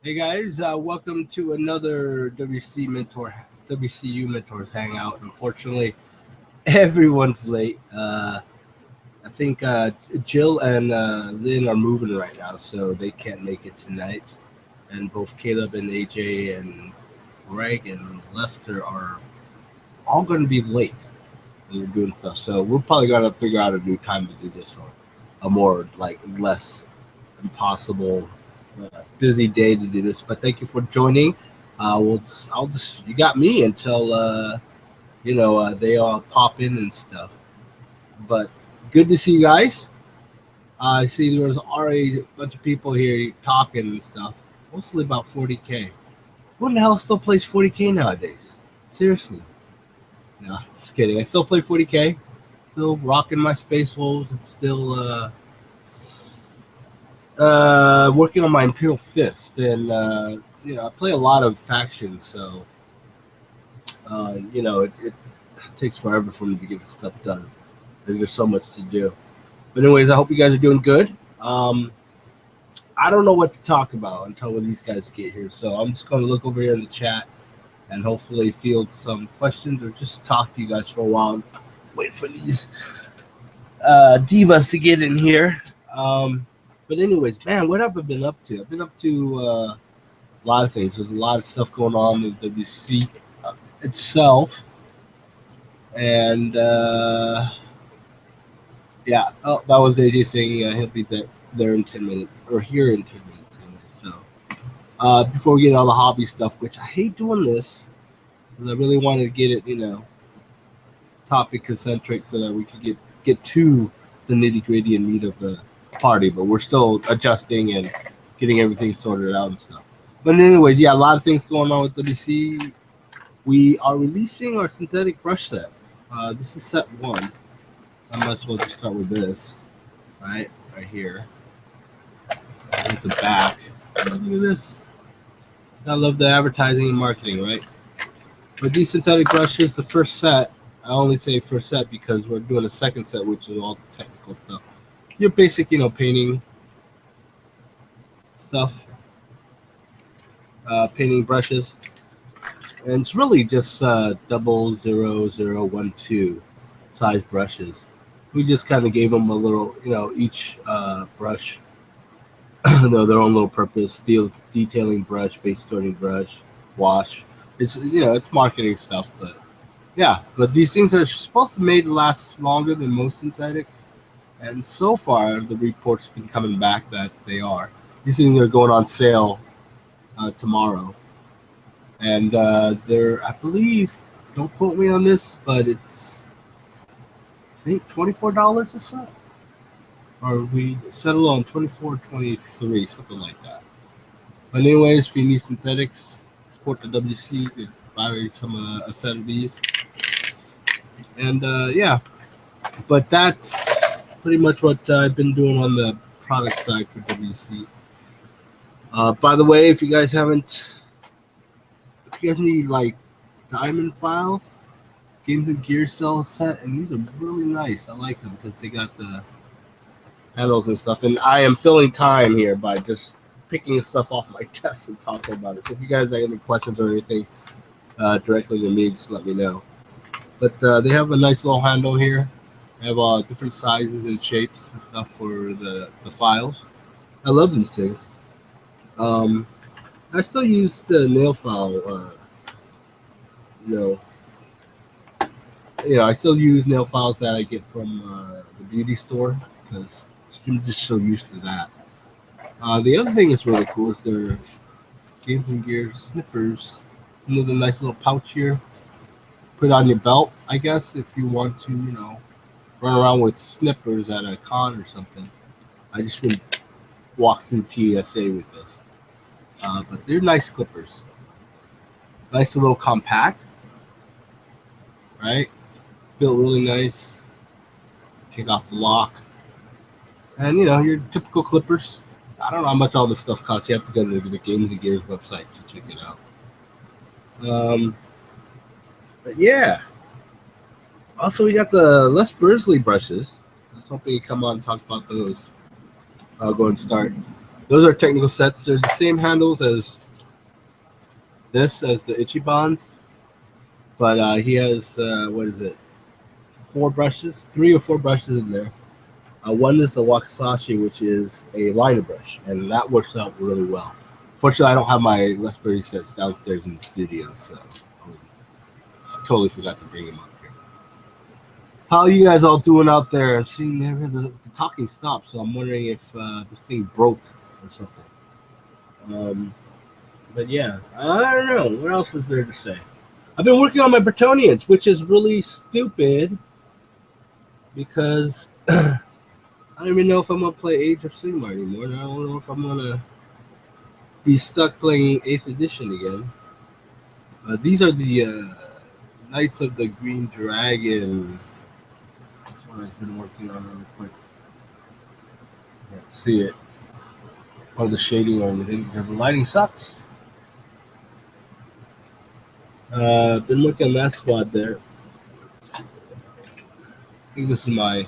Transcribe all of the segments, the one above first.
Hey guys, welcome to another WCU Mentors hangout. Unfortunately, everyone's late. I think Jill and Lynn are moving right now, so they can't make it tonight. And both Caleb and AJ and Greg and Lester are all going to be late when they're doing stuff. So we're probably going to figure out a new time to do this, or a more like less impossible busy day to do this. But thank you for joining. I'll just you got me until they all pop in and stuff. But good to see you guys. I see there's already a bunch of people here talking and stuff. Mostly about 40K. Who in the hell still plays 40K nowadays? Seriously. No, just kidding. I still play 40K. Still rocking my Space Wolves. And still working on my Imperial Fist. And, I play a lot of factions. So, it takes forever for me to get stuff done. There's so much to do. But anyways, I hope you guys are doing good. I don't know what to talk about until when these guys get here. So I'm just going to look over here in the chat and hopefully field some questions or just talk to you guys for a while. Wait for these divas to get in here. But anyways, man, what have I been up to? I've been up to a lot of things. There's a lot of stuff going on in WC itself. And yeah, oh, that was AJ saying he'll be there in 10 minutes, or here in 10 minutes anyway. So before we get all the hobby stuff, which I hate doing this, because I really wanted to get it, topic concentric so that we could get to the nitty gritty and meat of the party, but we're still adjusting and getting everything sorted out and stuff. But anyways, yeah, a lot of things going on with WC. We are releasing our synthetic brush set. This is set 1. I might as well just start with this, right here. At the back. Look at this. I love the advertising and marketing, right? But these synthetic brushes, the first set, I only say first set because we're doing a second set, which is all technical stuff. Your basic, painting stuff, painting brushes, and it's really just 00012 size brushes. We just kind of gave them a little, each brush, their own little purpose. Detailing brush, base coating brush, wash. It's marketing stuff, but yeah. But these things are supposed to last longer than most synthetics, and so far the reports have been coming back that they are. These things are going on sale tomorrow, and they're, I believe, don't quote me on this, but it's, I think, $24 a set, or we settle on 24, 23, something like that. But anyways, if you need synthetics, support the WC, you could buy a set of these. And yeah, but that's pretty much what I've been doing on the product side for WC. By the way, if you guys need like diamond files, Games and Gear Cell set, and these are really nice. I like them because they got the handles and stuff. And I am filling time here by just picking stuff off my desk and talking about it. So if you guys have any questions or anything directly to me, just let me know. But they have a nice little handle here. They have different sizes and shapes and stuff for the files. I love these things. I still use the nail file. I still use nail files that I get from the beauty store because I'm just so used to that. The other thing that's really cool is their Games and Gear snippers. The nice little pouch here. Put on your belt, I guess, if you want to, run around with snippers at a con or something. I just would walk through TSA with this. But they're nice clippers. Nice and little compact. Right? Built really nice. Take off the lock. And, your typical clippers. I don't know how much all this stuff costs. You have to go to the Games and Gears website to check it out. But yeah. Also, we got the Les Bursley brushes. I was hoping you'd come on and talk about those. I'll go and start. Those are technical sets. They're the same handles as this, as the Ichiban's, but he has what is it? 4 brushes, 3 or 4 brushes in there. One is the Wakizashi, which is a liner brush, and that works out really well. Fortunately, I don't have my Raspberry sets downstairs in the studio, so I totally forgot to bring them up here. How are you guys all doing out there? I'm seeing the talking stopped, so I'm wondering if this thing broke or something. But yeah, I don't know. What else is there to say? I've been working on my Bretonians, which is really stupid because I don't even know if I'm gonna play Age of Sigmar anymore. And I don't know if I'm gonna be stuck playing 8th edition again. These are the Knights of the Green Dragon. That's what I've been working on really quick. Can't see it. Or the shading or anything. The lighting sucks. Been working on that squad there. I think this is my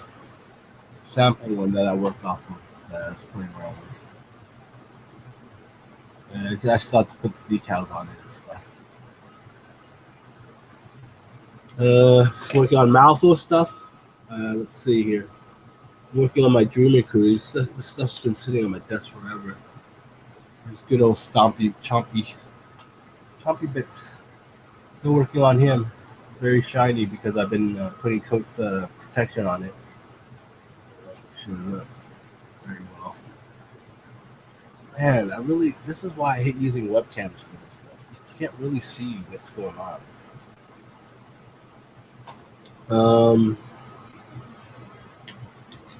sample one that I worked off of. That's pretty wrong. I just thought to put the decals on it and stuff. Working on Malfo stuff. Let's see here. Working on my Dreamer Cruise. This stuff's been sitting on my desk forever. There's good old chompy bits. Still working on him. Very shiny because I've been putting coats protection on it. Shows up very well. Man, this is why I hate using webcams for this stuff. You can't really see what's going on.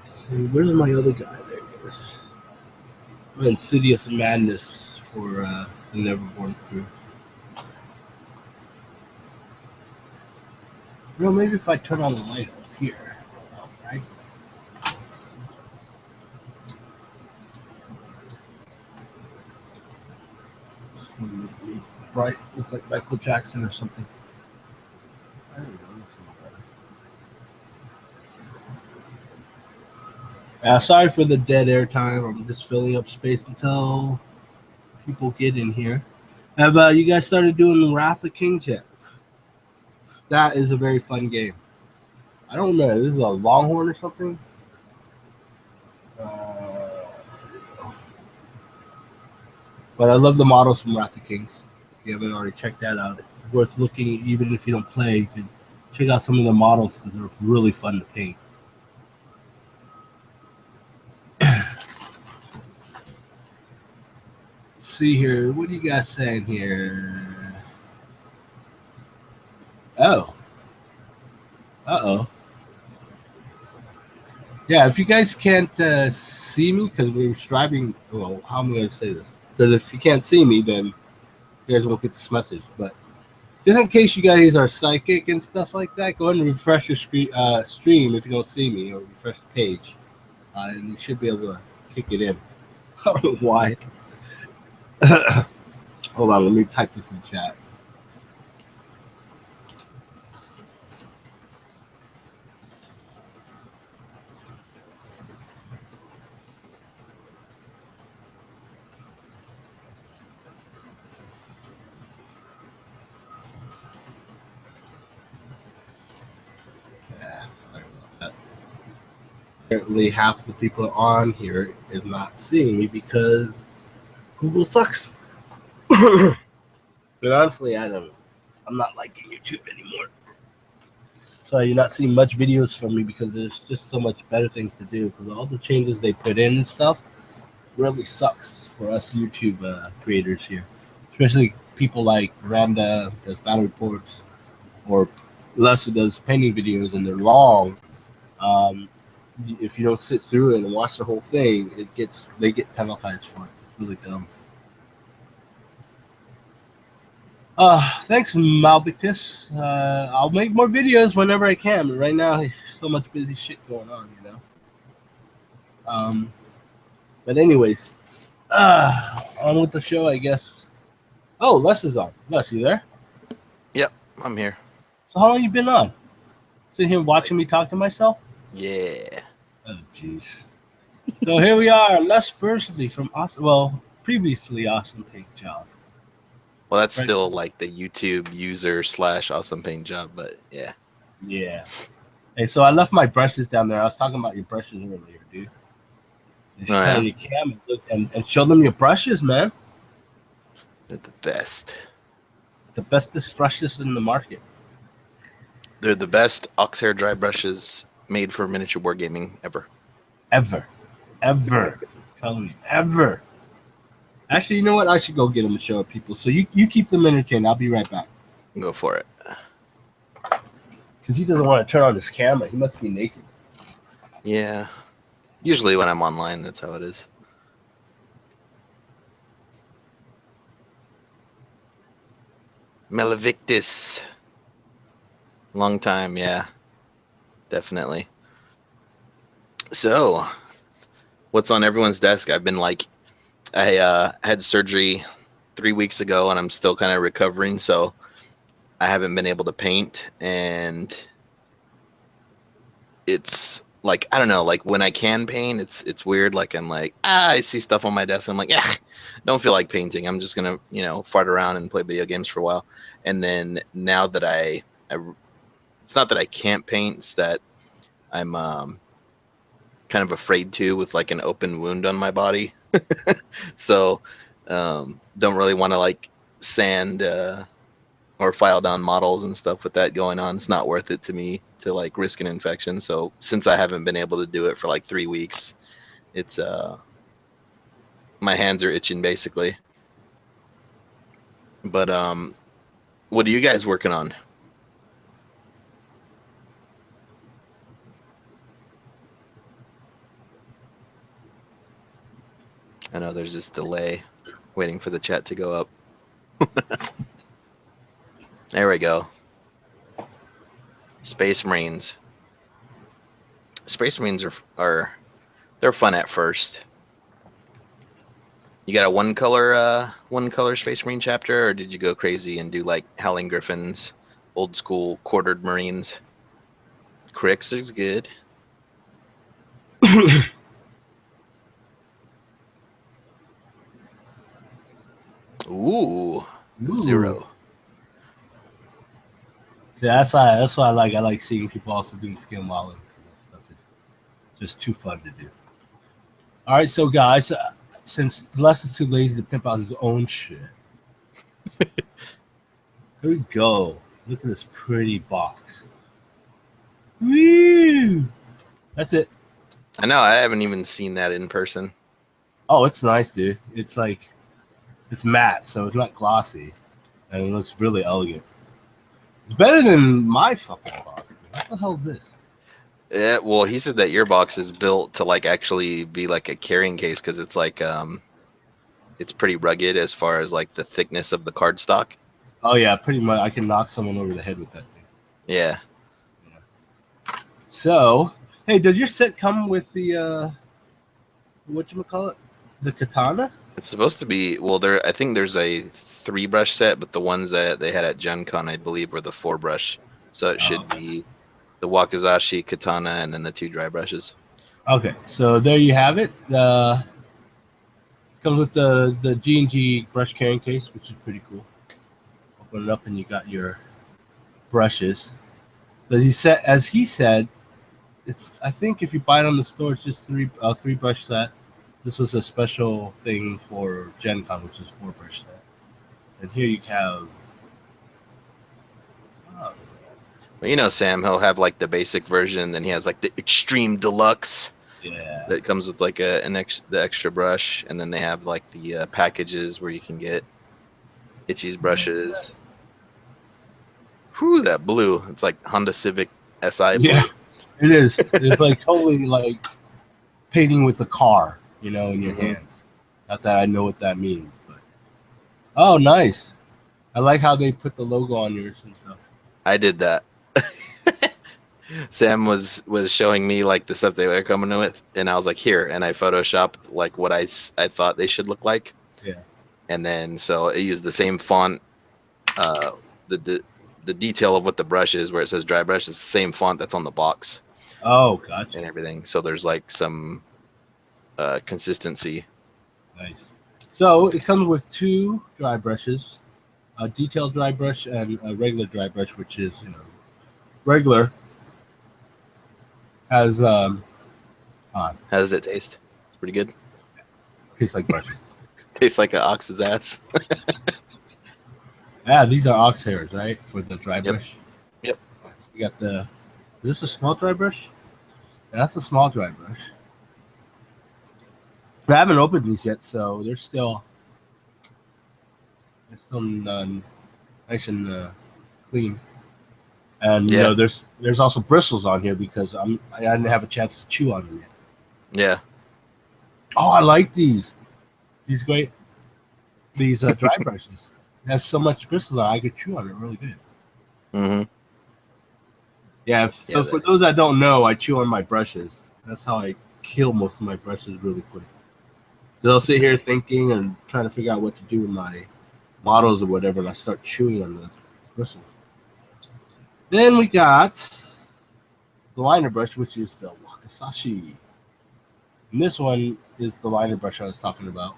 Let's see, where's my other guy? There he is. Insidious Madness for the Neverborn crew. Well, maybe if I turn on the light up here, right? Bright, looks like Michael Jackson or something. I don't know. Sorry for the dead air time. I'm just filling up space until people get in here. Have you guys started doing Wrath of Kings yet? That is a very fun game. I don't know. This is a Longhorn or something. But I love the models from Wrath of Kings. If you haven't already checked that out, it's worth looking. Even if you don't play, you can check out some of the models because they're really fun to paint. Let's see here. What are you guys saying here? Oh. Uh-oh. Yeah, if you guys can't see me, because we're driving, well, how am I going to say this? Because if you can't see me, then you guys won't get this message. But just in case you guys are psychic and stuff like that, go ahead and refresh your stream if you don't see me, or refresh the page. And you should be able to kick it in. I don't know why. Hold on, let me type this in chat. Apparently half the people on here is not seeing me because Google sucks. But honestly, I'm not liking YouTube anymore. So you're not seeing much videos from me because there's just so much better things to do. Because all the changes they put in and stuff really sucks for us YouTube creators here. Especially people like Randa does battle reports, or Les who does painting videos and they're long. If you don't sit through it and watch the whole thing, they get penalized for it. It's really dumb. Thanks, Malvictus. I'll make more videos whenever I can. But right now, there's so much busy shit going on, you know. But anyways, on with the show, I guess. Oh, Les is on. Les, you there? Yep, I'm here. So how long you been on? Sitting here watching me talk to myself? Yeah. Oh, jeez. So here we are, Les Bursley from Austin. Well, previously Austin Paint Job. Well, that's Right. still like the YouTube user / awesome paint job, but yeah. Yeah. Hey, so I left my brushes down there. I was talking about your brushes earlier, dude. You should Oh turn yeah, on your cam and, look, and show them your brushes, man. they're the best. The bestest brushes in the market. They're the best oxhair dry brushes made for miniature board gaming ever. Ever. Ever. I'm telling you, ever. Actually, you know what? I should go get them and show it people. So you keep them entertained. I'll be right back. Go for it. Because he doesn't want to turn on his camera. He must be naked. Yeah. Usually when I'm online, that's how it is. Melavictus. Long time, yeah. Definitely. So, what's on everyone's desk? I've been like, I had surgery 3 weeks ago and I'm still kind of recovering, so I haven't been able to paint, and it's like, I don't know, like when I can paint, it's weird. Like I'm like, I see stuff on my desk. I'm like, yeah, don't feel like painting. I'm just gonna, fart around and play video games for a while. And then now that it's not that I can't paint, it's that I'm kind of afraid to, with like an open wound on my body. So don't really want to like sand or file down models and stuff with that going on. It's not worth it to me to like risk an infection. So since I haven't been able to do it for like 3 weeks, it's my hands are itching basically. But what are you guys working on? I know there's this delay waiting for the chat to go up. There we go. Space Marines. Space Marines are they're fun at first. You got a one color Space Marine chapter, or did you go crazy and do like Howling Griffins, old school quartered Marines? Crix is good. Ooh, zero. Yeah, that's why I like. I like seeing people also doing skin modeling. Stuff is just too fun to do. All right, so guys, since Les is too lazy to pimp out his own shit, here we go. Look at this pretty box. Woo! That's it. I know, I haven't even seen that in person. Oh, it's nice, dude. It's like it's matte, so it's not glossy, and it looks really elegant. It's better than my fucking box. What the hell is this? Yeah, well, he said that your box is built to like actually be like a carrying case, because it's like it's pretty rugged as far as like the thickness of the cardstock. Oh yeah, pretty much. I can knock someone over the head with that thing. Yeah. So, hey, does your set come with the whatchamacallit? The katana? It's supposed to be, well, I think there's a 3-brush set, but the ones that they had at Gen Con, I believe, were the 4-brush. So it should be the Wakizashi katana and then the 2 dry brushes. Okay, so there you have it. Comes with the G&G brush carrying case, which is pretty cool. Open it up and you got your brushes. As he said, it's, I think if you buy it on the store, it's just three brush set. This was a special thing for Gen Con, which is 4-brush set. And here you have. Well, you know, Sam, he'll have like the basic version, and then he has like the extreme deluxe. Yeah. That comes with like the extra brush, and then they have like the packages where you can get Itchy's brushes. Whew, that blue! It's like Honda Civic SI blue. Yeah, it is. It's like totally like painting with a car, in your hand. Not that I know what that means, but oh, nice. I like how they put the logo on yours and stuff. I did that. Sam was showing me like the stuff they were coming with, and I was like, here, and I photoshopped like what I thought they should look like. Yeah. And then so it used the same font, the detail of what the brush is, where it says dry brush, is the same font that's on the box. Oh, gotcha. And everything. So there's like some consistency. Nice. So it comes with two dry brushes, a detailed dry brush and a regular dry brush, which is regular has How does it taste? It's pretty good. tastes like brush. Tastes like an ox's ass. Yeah, these are ox hairs, right, for the dry Yep. brush. Yep. So you got the. Is this a small dry brush? Yeah, that's a small dry brush. I haven't opened these yet, so they're still nice and clean. And Yeah. there's also bristles on here because I didn't have a chance to chew on them yet. Yeah. Oh, I like these. These great. These dry brushes. They have so much bristles on it, I could chew on it really good. Mm-hmm. Yeah. So for those that don't know, I chew on my brushes. That's how I kill most of my brushes really quick. They'll sit here thinking and trying to figure out what to do with my models or whatever, and I start chewing on the bristles. Then we got the liner brush, which is the Wakasashi. And this one is the liner brush I was talking about.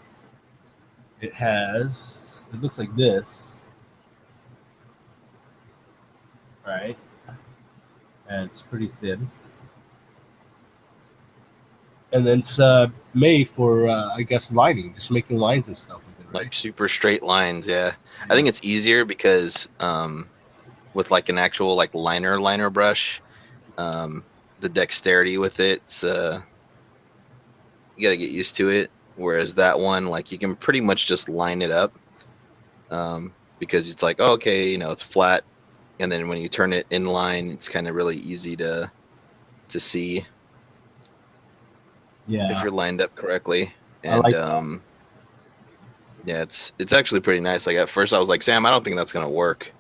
It looks like this, right? And it's pretty thin. And then it's made for, I guess, lining, just making lines and stuff with it, right? Like super straight lines, yeah. I think it's easier because with like an actual like liner brush, the dexterity with it, you gotta get used to it. Whereas that one, like you can pretty much just line it up because it's like, oh, okay, it's flat, and then when you turn it in line, it's kind of really easy to see. Yeah. If you're lined up correctly. And I like that. Yeah, it's actually pretty nice. Like at first I was like, Sam, I don't think that's gonna work.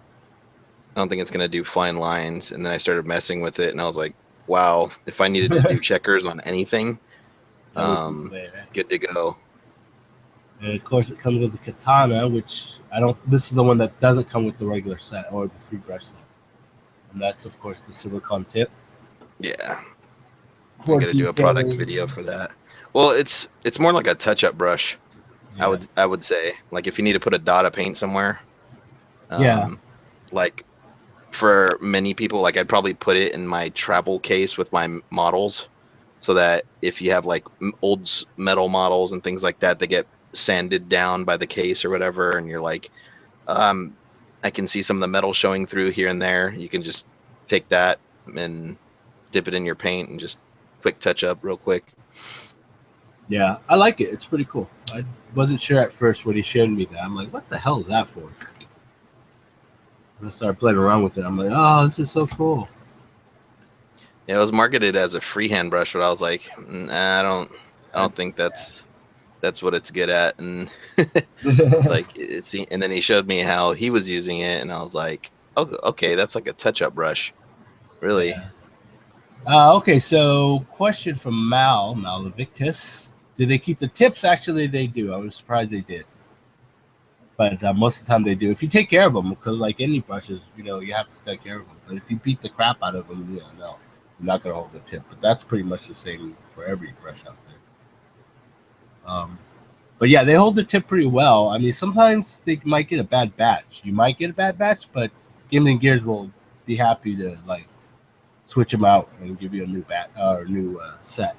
I don't think it's gonna do fine lines. And then I started messing with it and I was like, wow, if I needed to do checkers on anything, good to go. And of course it comes with the katana, which this is the one that doesn't come with the regular set or the 3-brush set. And that's of course the silicone tip. Yeah. I'm gonna do a product video for that. Well, it's more like a touch-up brush. Yeah. I would say, like if you need to put a dot of paint somewhere. Like for many people, like I'd probably put it in my travel case with my models, so that if you have like old metal models and things like that, they get sanded down by the case or whatever, and you're like, I can see some of the metal showing through here and there. You can just take that and dip it in your paint and just quick touch up real quick. Yeah, I like it. It's pretty cool. I wasn't sure at first when he showed me that. I'm like, what the hell is that for? And I started playing around with it. I'm like, oh, this is so cool. Yeah, it was marketed as a freehand brush, but I was like, nah, I don't think that's what it's good at. And it's like and then he showed me how he was using it, and I was like, oh, okay, that's like a touch-up brush, really. Yeah. Okay, so question from Malavictus. Do they keep the tips? Actually, they do. I was surprised they did. But most of the time they do. If you take care of them, because like any brushes, you have to take care of them. But if you beat the crap out of them, no, you're not going to hold the tip. But that's pretty much the same for every brush out there. But yeah, they hold the tip pretty well. I mean, sometimes they might get a bad batch. You might get a bad batch, but Gimli and Gears will be happy to like switch them out and give you a new set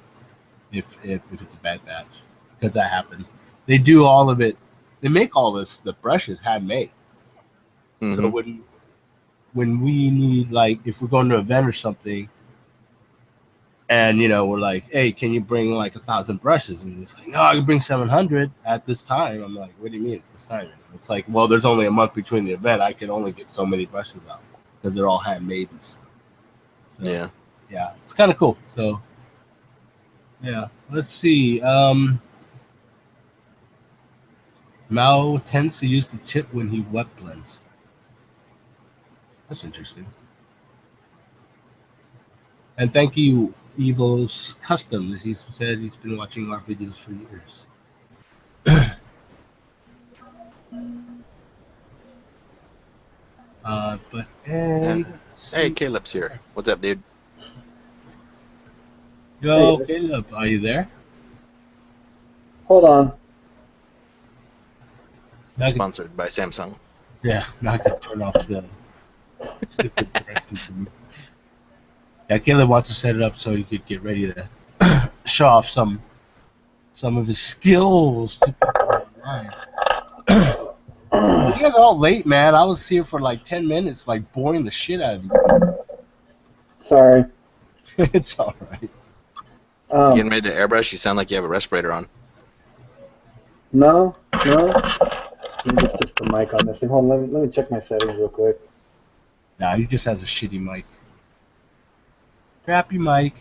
if it's a bad batch, because that happens. They do all of it. They make all the brushes handmade. Mm-hmm. So when we need, like, if we're going to an event or something, and we're like, hey, can you bring like 1,000 brushes? And it's like, no, I can bring 700 at this time. I'm like, what do you mean at this time? It's like, well, there's only a month between the event. I can only get so many brushes out because they're all handmade and stuff. So, yeah, it's kind of cool. So, yeah, let's see. Mao tends to use the tip when he wet blends. That's interesting. And thank you, Evo's Customs. He said he's been watching our videos for years. Hey, Caleb's here. What's up, dude? Yo, Caleb, are you there? Hold on. Now I can, Sponsored by Samsung. yeah, now I can turn off the stupid directions for me. Yeah, Caleb wants to set it up so he could get ready to show off some of his skills to people online. You guys are all late, man. I was here for like 10 minutes, like boring the shit out of you. Sorry. It's all right. You getting ready to airbrush? You sound like you have a respirator on. No. Maybe it's just the mic on this thing. Hold on, let me check my settings real quick. Nah, he just has a shitty mic. Crappy mic.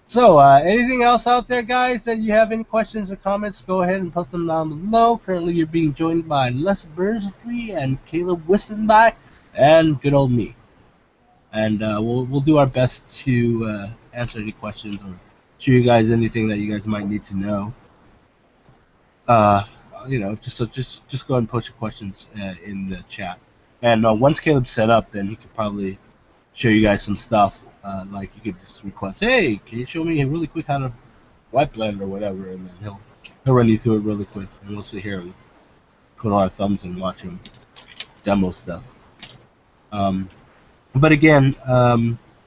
So, anything else out there, guys, that you have any questions or comments, go ahead and post them down below. Currently, you're being joined by Les Bursley and Caleb Wissenbach and good old me. And we'll do our best to answer any questions or show you guys anything that you guys might need to know. Just go ahead and post your questions in the chat. And once Caleb's set up, then he could probably show you guys some stuff. Like you could just request, hey, can you show me really quick how to white blend or whatever, and then he'll run you through it really quick, and we'll sit here and put our thumbs and watch him demo stuff. But again,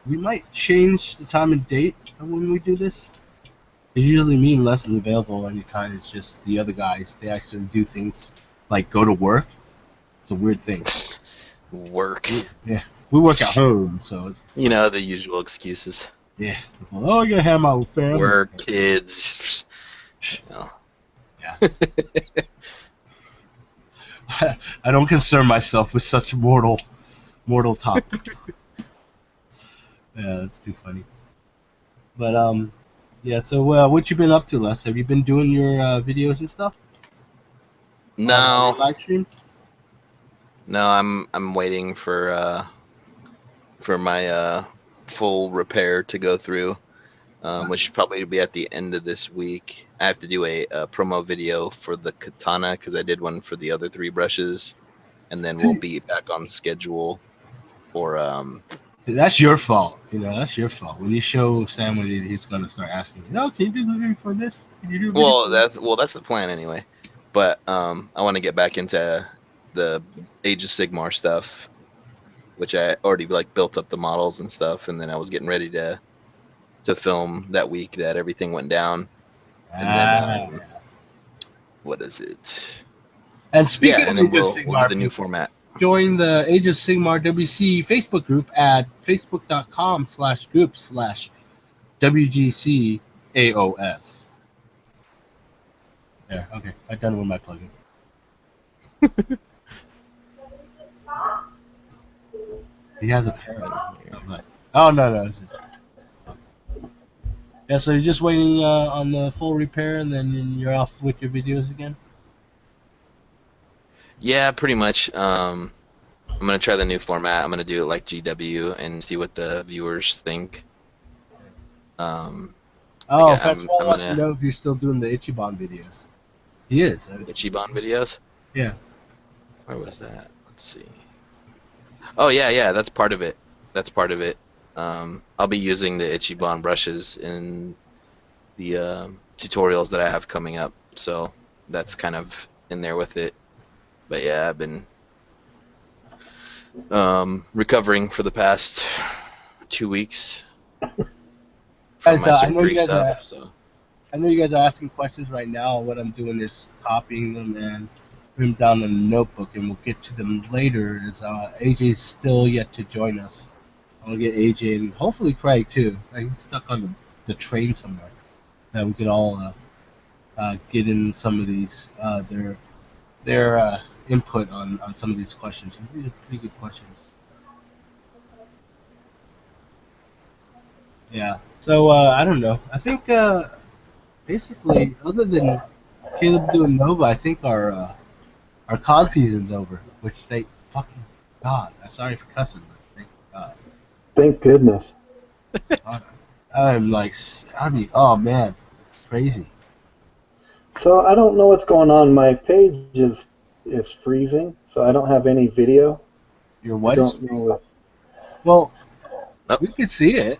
we might change the time and date of when we do this. It's usually me and Les is available anytime. It's just the other guys. They actually do things like go to work. It's a weird thing. Work. Yeah. We work at home, so it's... You know, the usual excuses. Yeah. Oh, I gotta have my family. Work, kids. No. Yeah. I don't concern myself with such mortal topics. Yeah, that's too funny. But, yeah, so what you been up to, Les? Have you been doing your videos and stuff? No. Live streams? No, I'm waiting for my full repair to go through, which should probably be at the end of this week. I have to do a promo video for the katana because I did one for the other 3 brushes, and then we'll be back on schedule for. That's your fault. That's your fault. When you show Sam, he's gonna start asking you, "No, can you do the video for this? Can you do?" That's the plan anyway. But I want to get back into the Age of Sigmar stuff, which I already built up the models and stuff, and then I was getting ready to film that week that everything went down. And then what is it? And speaking of and then Age of we'll Sigmar, do the new format. Join the Age of Sigmar WC Facebook group at facebook.com/group/WGCAOS. There, okay, I'm done with my plugin. He has a parrot. Oh, no. Yeah, so you're just waiting on the full repair, and then you're off with your videos again? Yeah, pretty much. I'm going to try the new format. I'm going to do it like GW and see what the viewers think. Francois wants to know if you're still doing the Ichiban videos. He is. Ichiban videos? Yeah. Where was that? Let's see. Oh, yeah, that's part of it. I'll be using the Ichiban brushes in the tutorials that I have coming up, so that's kind of in there with it. But yeah, I've been recovering for the past 2 weeks from my surgery stuff. I know you guys are asking questions right now. What I'm doing is copying them and putting them down in a notebook, and we'll get to them later. As AJ's still yet to join us. I want to get AJ and hopefully Craig too. He's stuck on the train somewhere. That we could all get in some of these their input on some of these questions. These are pretty good questions. Yeah. So I don't know. I think basically, other than Caleb doing Nova, I think our COD season's over. Which thank fucking God. I'm sorry for cussing, but thank God. Thank goodness. Oh man, it's crazy. So I don't know what's going on. My page is freezing, so I don't have any video. Your what is freezing? Well, we could see it.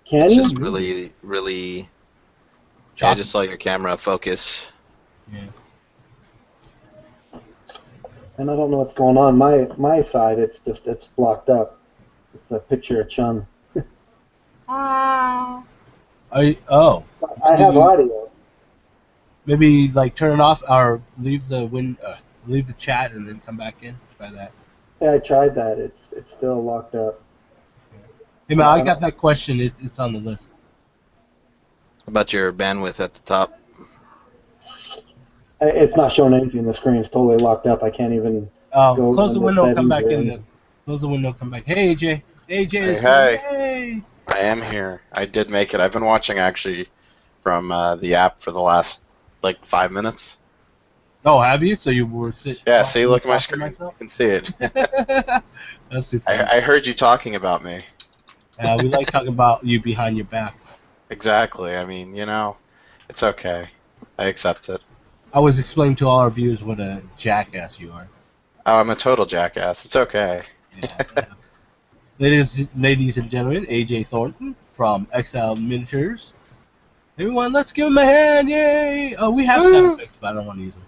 Can it's you? just really, really Yeah, I just saw your camera focus. Yeah. And I don't know what's going on. My side, it's blocked up. It's a picture of Chun. Oh. I have audio. Maybe like turn it off or leave the leave the chat and then come back in. Try that. Yeah, I tried that. It's still locked up. Hey man, I got that question. It's on the list. How about your bandwidth at the top? It's not showing anything on the screen. It's totally locked up. I can't even go Close the into window. Come settings back or in. anything. Close the window. Come back. Hey AJ. AJ is Hey. Hey. I am here. I did make it. I've been watching actually from the app for the last like 5 minutes. Oh, have you? So you were sitting. Yeah, see, look at my screen. Myself? You can see it. That's too funny. I heard you talking about me. We like talking about you behind your back. Exactly. I mean, you know, it's okay. I accept it. I was explaining to all our viewers what a jackass you are. Oh, I'm a total jackass. It's okay. Yeah. Ladies and gentlemen, AJ Thornton from XL Miniatures. Everyone, let's give him a hand! Yay! Oh, we have sound effects, but I don't want to use them.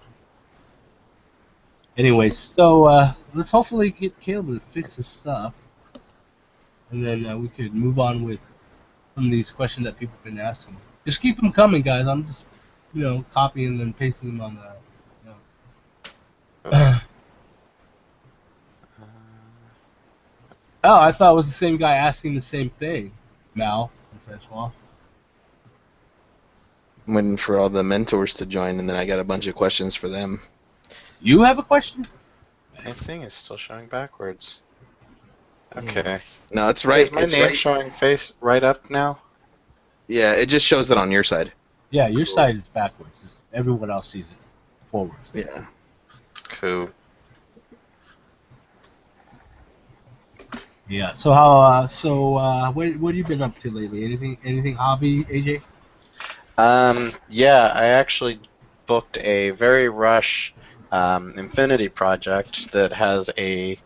Anyways, so let's hopefully get Caleb to fix his stuff, and then we could move on with some of these questions that people have been asking. Just keep them coming, guys. I'm just, copying and pasting them on the. Oops. Oh, I thought it was the same guy asking the same thing. Mal and Francois. I'm waiting for all the mentors to join, and then I got a bunch of questions for them. You have a question? My thing is still showing backwards. Okay. No, it's right. Is my it's name right. showing face right up now? Yeah, it just shows it on your side. Yeah, your side is backwards. Everyone else sees it forward. Yeah. Cool. Yeah. So how? What have you been up to lately? Anything hobby, AJ? Yeah, I actually booked a very rush Infinity project that has a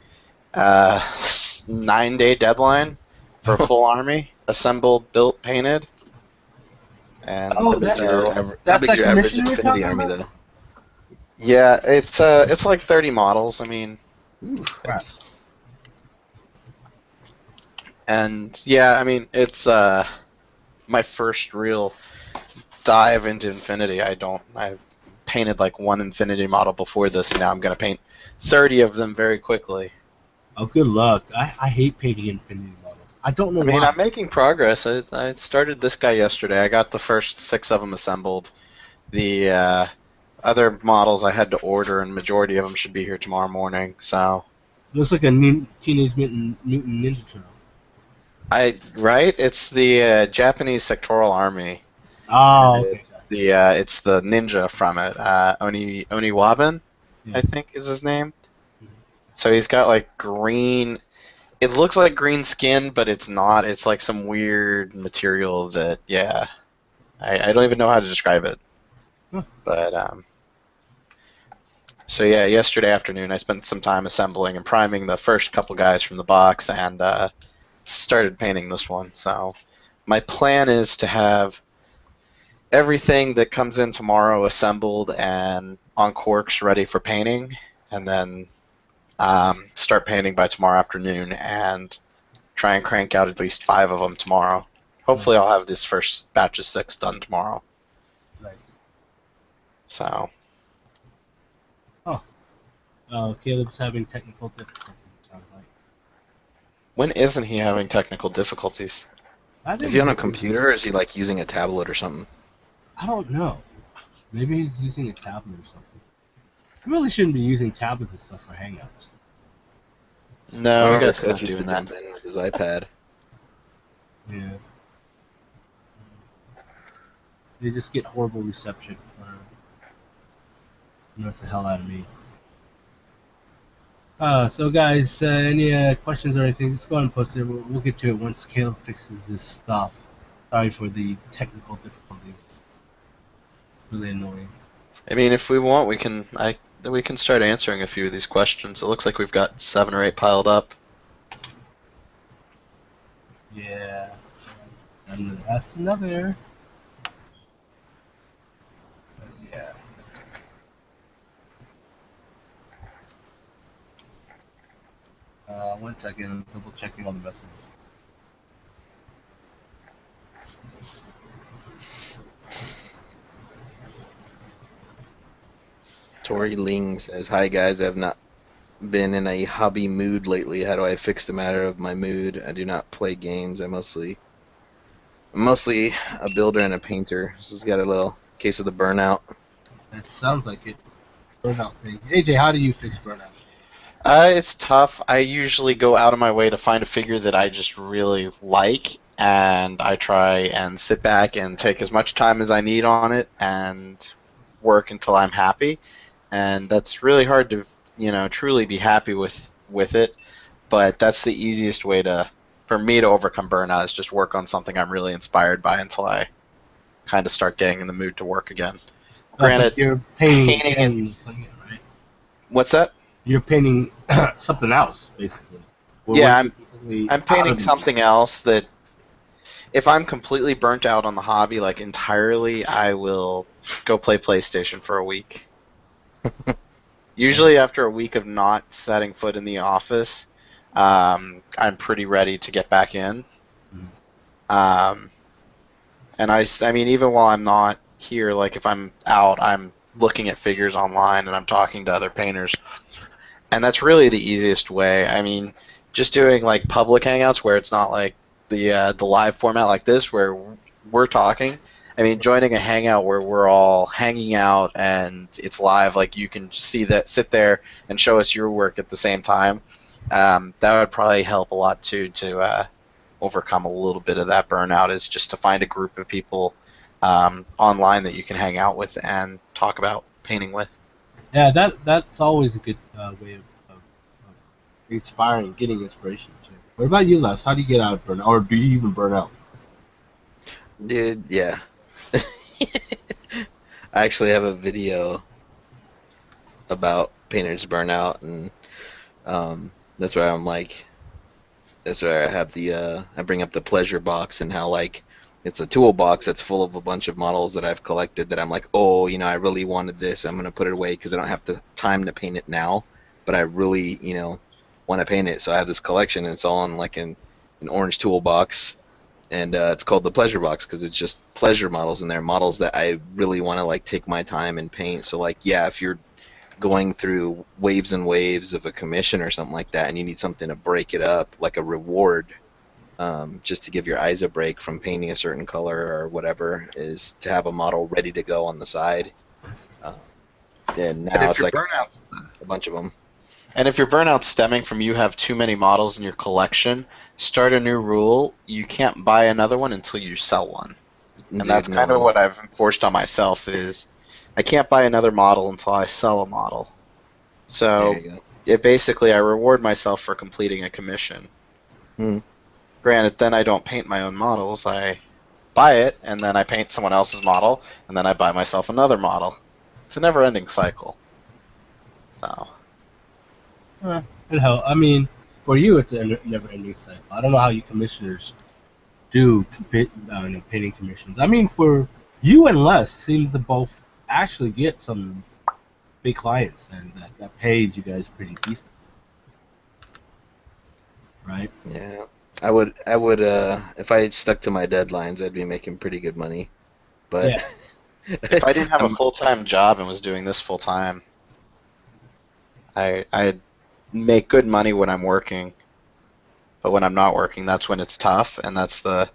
9-day deadline for a full army, assembled, built, painted. And that's how that big's your average commission you're Infinity talking army, about? though? yeah, it's like 30 models. I mean, Crap. it's my first real dive into Infinity. I've painted like one Infinity model before this, and now I'm gonna paint 30 of them very quickly. Oh, good luck. I hate painting Infinity models. I don't know I mean, why. I'm making progress. I started this guy yesterday. I got the first 6 of them assembled. The other models I had to order, and majority of them should be here tomorrow morning. So, Looks like a Teenage Mutant Ninja Turtle. right? It's the Japanese sectoral army. Oh, okay. It's the ninja from it. Oniwaban, Yeah. I think is his name. Mhm. So he's got like green. It looks like green skin, but it's not. It's like some weird material that, yeah, I don't even know how to describe it. Huh. But so yeah, yesterday afternoon I spent some time assembling and priming the first couple guys from the box, and started painting this one. So my plan is to have everything that comes in tomorrow assembled and on corks ready for painting, and then start painting by tomorrow afternoon and try and crank out at least 5 of them tomorrow. Hopefully I'll have this first batch of 6 done tomorrow. Right. So. Caleb's having technical difficulties. Sounds like. When isn't he having technical difficulties? Is he on a computer, or is he like using a tablet or something? I don't know. Maybe he's using a tablet or something. You really shouldn't be using tablets and stuff for Hangouts. No, Or I guess Coach not used to doing that. jump in with his iPad. Yeah. They just get horrible reception. Annoys the hell out of me. So guys, any questions or anything, just go ahead and post it. We'll get to it once Caleb fixes this stuff. Sorry for the technical difficulties. Really annoying. I mean, if we want, we can start answering a few of these questions. It looks like we've got 7 or 8 piled up. Yeah. And that's another. 1 second, I'm double checking all the messages. Tori Ling says, "Hi guys, I have not been in a hobby mood lately. How do I fix the matter of my mood? I do not play games. I'm mostly a builder and a painter. This has got a little case of the burnout." That sounds like it. Burnout thing. AJ, how do you fix burnout? It's tough. I usually go out of my way to find a figure that I just really like, and I try and sit back and take as much time as I need on it and work until I'm happy. And that's really hard to, truly be happy with it. But that's the easiest way for me to overcome burnout is just work on something I'm really inspired by until I kind of start getting in the mood to work again. Granted, you're painting painting and playing it, right? What's that? You're painting something else, basically. Yeah, I'm painting something else that if I'm completely burnt out on the hobby, like entirely, I will go play PlayStation for a week. Usually after a week of not setting foot in the office, I'm pretty ready to get back in. And I mean, even while I'm not here, like if I'm out, I'm looking at figures online and I'm talking to other painters. And that's really the easiest way. I mean, just doing like public hangouts where it's not like the live format like this where we're talking. I mean, joining a hangout where we're all hanging out and it's live, like you can sit there and show us your work at the same time. That would probably help a lot too to overcome a little bit of that burnout. Is just to find a group of people online that you can hang out with and talk about painting with. Yeah, that's always a good way of inspiring, getting inspiration too. What about you, Les? How do you get out of burnout, or do you even burn out? Dude, yeah. I actually have a video about painters burnout, and that's where I have I bring up the pleasure box and how like it's a toolbox that's full of a bunch of models that I've collected that I'm like, oh, I really wanted this. I'm gonna put it away because I don't have the time to paint it now, but I really, want to paint it. So I have this collection, and it's all in like an orange toolbox, and it's called the pleasure box because it's just pleasure models in there, models that I really want to like take my time and paint. So like, yeah, if you're going through waves and waves of a commission or something like that, and you need something to break it up, like a reward, just to give your eyes a break from painting a certain color or whatever, is to have a model ready to go on the side. And now it's like a bunch of them. And if your burnout's stemming from you have too many models in your collection, start a new rule. You can't buy another one until you sell one. And that's kind of what I've enforced on myself is I can't buy another model until I sell a model. So basically I reward myself for completing a commission. Granted, then I don't paint my own models. I buy it, and then I paint someone else's model, and then I buy myself another model. It's a never-ending cycle. So. It helps. I mean, for you, it's a never-ending cycle. I don't know how you commissioners do painting commissions. I mean, for you and Les, seems to both actually get some big clients, and that paid you guys pretty decent, right? Yeah. I would if I stuck to my deadlines, I'd be making pretty good money. But yeah. If I didn't have a full-time job and was doing this full-time, I'd make good money when I'm working. But when I'm not working, that's when it's tough, and that's the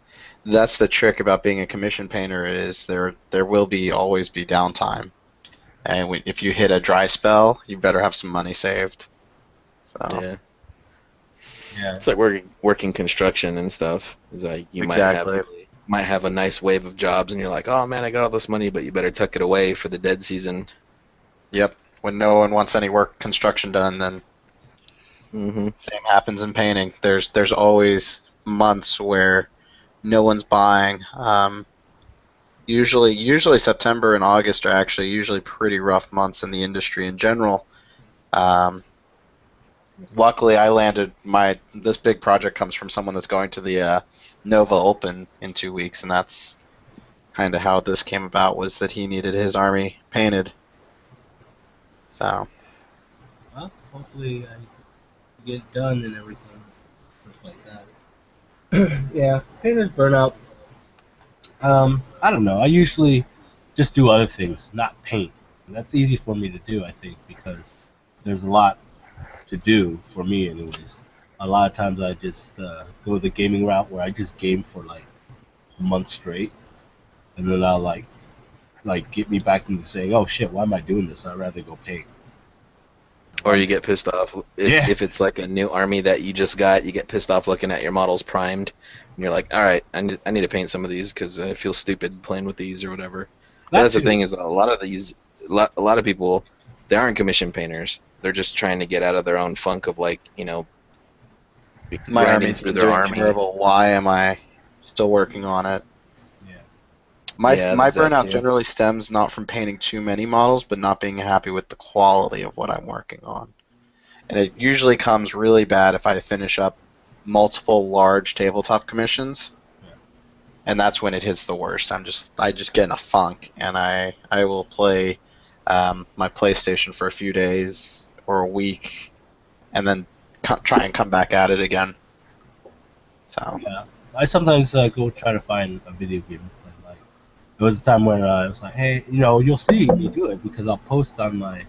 trick about being a commission painter is there will always be downtime. And if you hit a dry spell, you better have some money saved. So. Yeah. It's like working construction and stuff. It's like you might have a nice wave of jobs, and you're like, oh man, I got all this money, but you better tuck it away for the dead season. Yep. When no one wants any construction done, then same happens in painting. There's always months where no one's buying. Usually September and August are actually usually pretty rough months in the industry in general. Luckily, I landed this big project comes from someone that's going to the Nova Open in 2 weeks, and that's kind of how this came about. Was that he needed his army painted. So. Well, hopefully get it done and everything, stuff like that. Yeah, painters burnout. I don't know. I usually just do other things, not paint. And that's easy for me to do, I think, because there's a lot to do for me, anyways. A lot of times I just go the gaming route where I just game for like a month straight, and then I'll like get me back into saying, oh shit, why am I doing this? I'd rather go paint. Or you get pissed off Yeah. if it's like a new army that you just got. You get pissed off looking at your models primed, and you're like, all right, I need to paint some of these because I feel stupid playing with these or whatever. That's the thing is a lot of these, a lot of people, they aren't commission painters. They're just trying to get out of their own funk of like, you know, My grinding army's through been their doing army. terrible. Why am I still working on it? Yeah. My Yeah, my there's that burnout too. generally stems not from painting too many models, but not being happy with the quality of what I'm working on. And it usually comes really bad if I finish up multiple large tabletop commissions, Yeah. and that's when it hits the worst. I just get in a funk, and I will play my PlayStation for a few days or a week, and then try and come back at it again. So Yeah. I sometimes go try to find a video game to play. Like, there was a time when I was like, hey, you'll see me do it because I'll post on my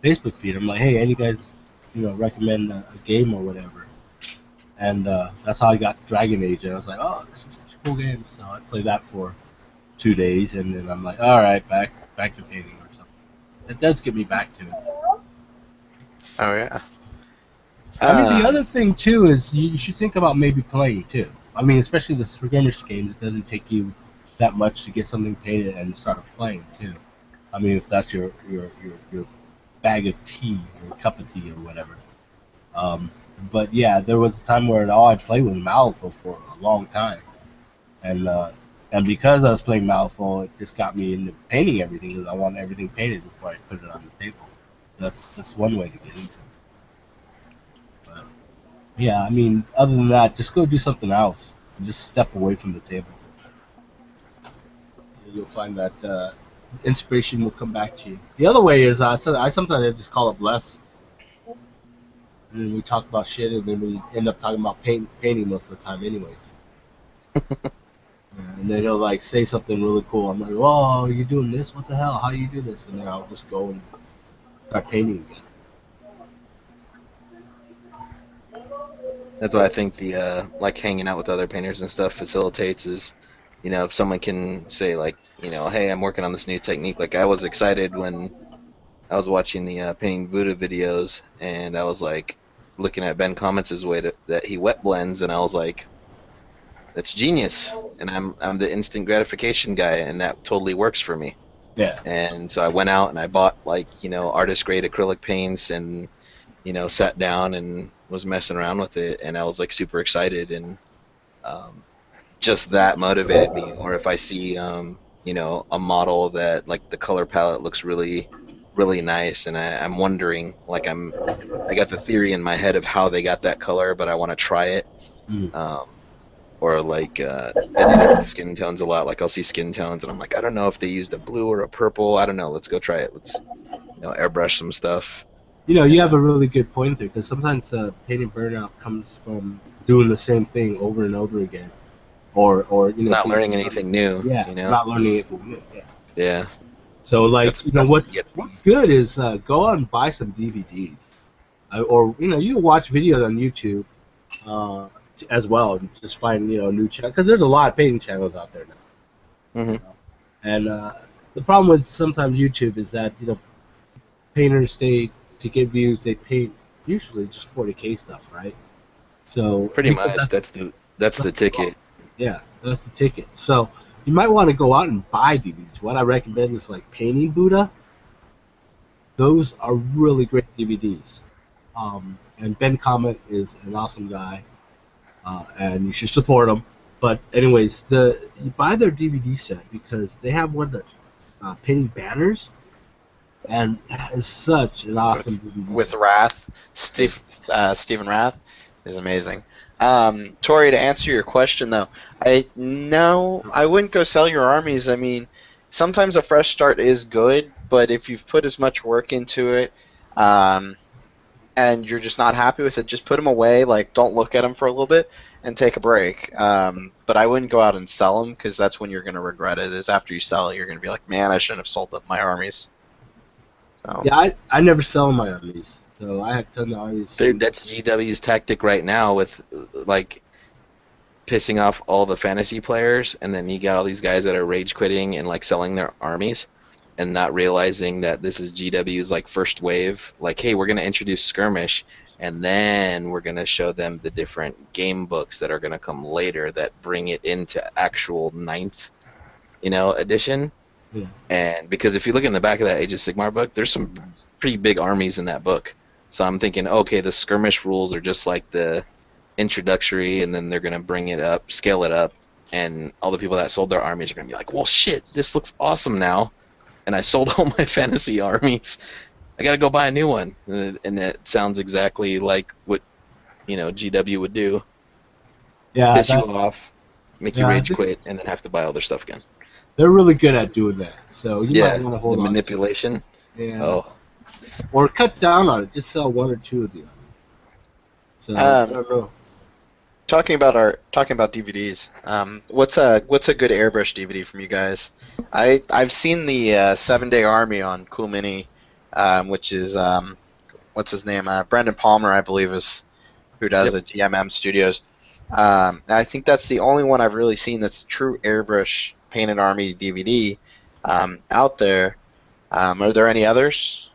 Facebook feed. I'm like, hey, any guys, recommend a game or whatever. And that's how I got Dragon Age. And I was like, oh, this is such a cool game. So I played that for 2 days, and then I'm like, all right, back to painting or something. It does get me back to it. oh yeah. I mean, the other thing too is you should think about maybe playing too. I mean, especially the skirmish games, it doesn't take you that much to get something painted and start playing too. I mean, if that's your bag of tea or cup of tea or whatever. But yeah, there was a time where all I played was Malifaux for a long time, and because I was playing Malifaux, it just got me into painting everything because I want everything painted before I put it on the table. That's one way to get into it. But yeah, I mean, other than that, just go do something else and just step away from the table. You'll find that inspiration will come back to you. The other way is I sometimes I just call up Les. And then we talk about shit, and then we end up talking about painting most of the time, anyways. And then he'll like say something really cool. I'm like, "Oh, you're doing this? What the hell? How do you do this?" And then I'll just go and start painting again. That's why I think the like hanging out with other painters and stuff facilitates is, if someone can say like, hey, I'm working on this new technique. Like I was excited when I was watching the painting Buddha videos, and I was like looking at Ben Comments' way that he wet blends, and I was like, that's genius. And I'm the instant gratification guy, and that totally works for me. Yeah. And so I went out and I bought like artist grade acrylic paints and sat down and was messing around with it, and I was like super excited, and just that motivated me. Or if I see a model that like the color palette looks really really nice, and I'm wondering like I got the theory in my head of how they got that color, but I want to try it. Or like editing skin tones a lot. Like I'll see skin tones and I'm like, I don't know if they used a blue or a purple. I don't know. Let's go try it. Let's airbrush some stuff. You have a really good point there, because sometimes painting burnout comes from doing the same thing over and over again, or not learning anything new. Yeah, not learning anything new. Yeah. Yeah. So like That's what's good is go out and buy some DVDs, or you can watch videos on YouTube as well, and just find new channels, because there's a lot of painting channels out there now. Mm-hmm. And the problem with sometimes YouTube is that painters to get views they paint usually just 40K stuff, right? So Pretty much that's the ticket. Yeah, that's the ticket. So you might want to go out and buy DVDs. What I recommend is like Painting Buddha. Those are really great DVDs. And Ben Comet is an awesome guy, and you should support him. But anyways, you buy their DVD set because they have one that painting banners, and it's such an awesome DVD with set. Rath, Stephen Rath is amazing. Tori, to answer your question though, I wouldn't go sell your armies. I mean, sometimes a fresh start is good, but if you've put as much work into it, and you're just not happy with it, just put them away. Like, don't look at them for a little bit and take a break. But I wouldn't go out and sell them, because that's when you're going to regret it. Is after you sell it, you're going to be like, man, I shouldn't have sold my armies. So. Yeah, I never sell my armies, so I have tons of armies. Dude, that's GW's tactic right now with like pissing off all the fantasy players, and then you got all these guys that are rage quitting and like selling their armies and not realizing that this is GW's like first wave. Like, hey, we're gonna introduce skirmish, and then we're gonna show them the different game books that are gonna come later that bring it into actual 9th, edition. Yeah. And because if you look in the back of that Age of Sigmar book, there's some pretty big armies in that book. So I'm thinking, okay, the skirmish rules are just like the introductory, and then they're gonna bring it up, scale it up, and all the people that sold their armies are gonna be like, well, shit, this looks awesome now, and I sold all my fantasy armies. I gotta go buy a new one, and it sounds exactly like what GW would do. Yeah, Piss you off, make you rage quit, and then have to buy all their stuff again. They're really good at doing that, so you might want to hold the on manipulation. to it. Yeah. Oh. Or cut down on it. Just sell 1 or 2 of the armies. So I don't know. Talking about DVDs, what's a good Airbrush DVD from you guys? I've seen the 7-Day Army on Cool Mini, which is what's his name? Brendan Palmer, I believe, is who does it. GMM Studios. I think that's the only one I've really seen that's a true Airbrush painted army DVD out there. Are there any others?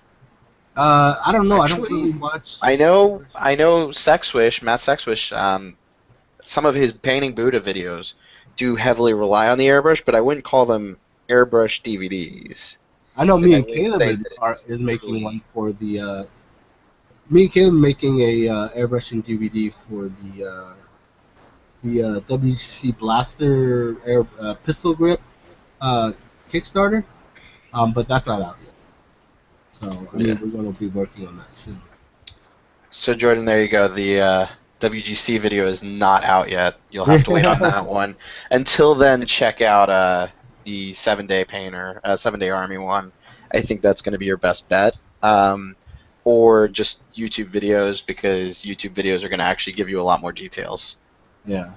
I don't know. Actually, I don't really watch. I know Sexwish, Matt Sexwish, some of his painting Buddha videos do heavily rely on the airbrush, but I wouldn't call them airbrush DVDs. I know me and Caleb is making one for the. Me and Caleb making a airbrushing DVD for the WCC Blaster air pistol grip Kickstarter, but that's not out yet. So I mean, we're going to be working on that soon. So Jordan, there you go. The WGC video is not out yet. You'll have to wait on that one. Until then, check out the 7-Day Painter, 7-Day Army one. I think that's going to be your best bet. Or just YouTube videos, because YouTube videos are going to actually give you a lot more details. Yeah.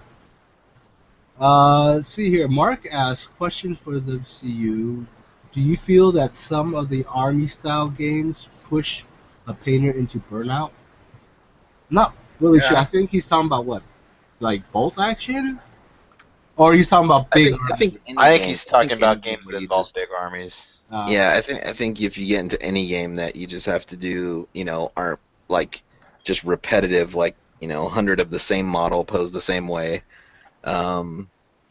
Let's see here. Mark asks, question for the WCU. Do you feel that some of the army-style games push a painter into burnout? Not really sure. I think he's talking about what? Like bolt action? Or he's talking about big armies? I think he's talking about games that involve big armies. Yeah, I think if you get into any game that you just have to do, are like just repetitive, like 100 of the same model posed the same way.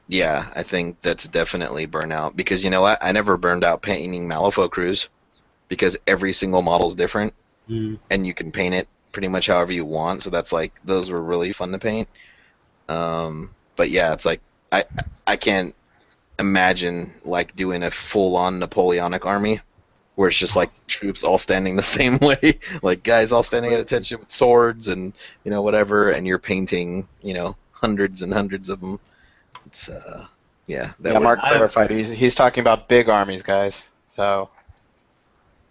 Yeah, I think that's definitely burnout, because you know what? I never burned out painting Malifaux crews, because every single model is different, and you can paint it pretty much however you want. So that's like, those were really fun to paint. But yeah, it's like I can't imagine like doing a full-on Napoleonic army where it's just like troops all standing the same way, like guys all standing at attention with swords and whatever, and you're painting hundreds and hundreds of them. It's Mark clarified. He's talking about big armies, guys. So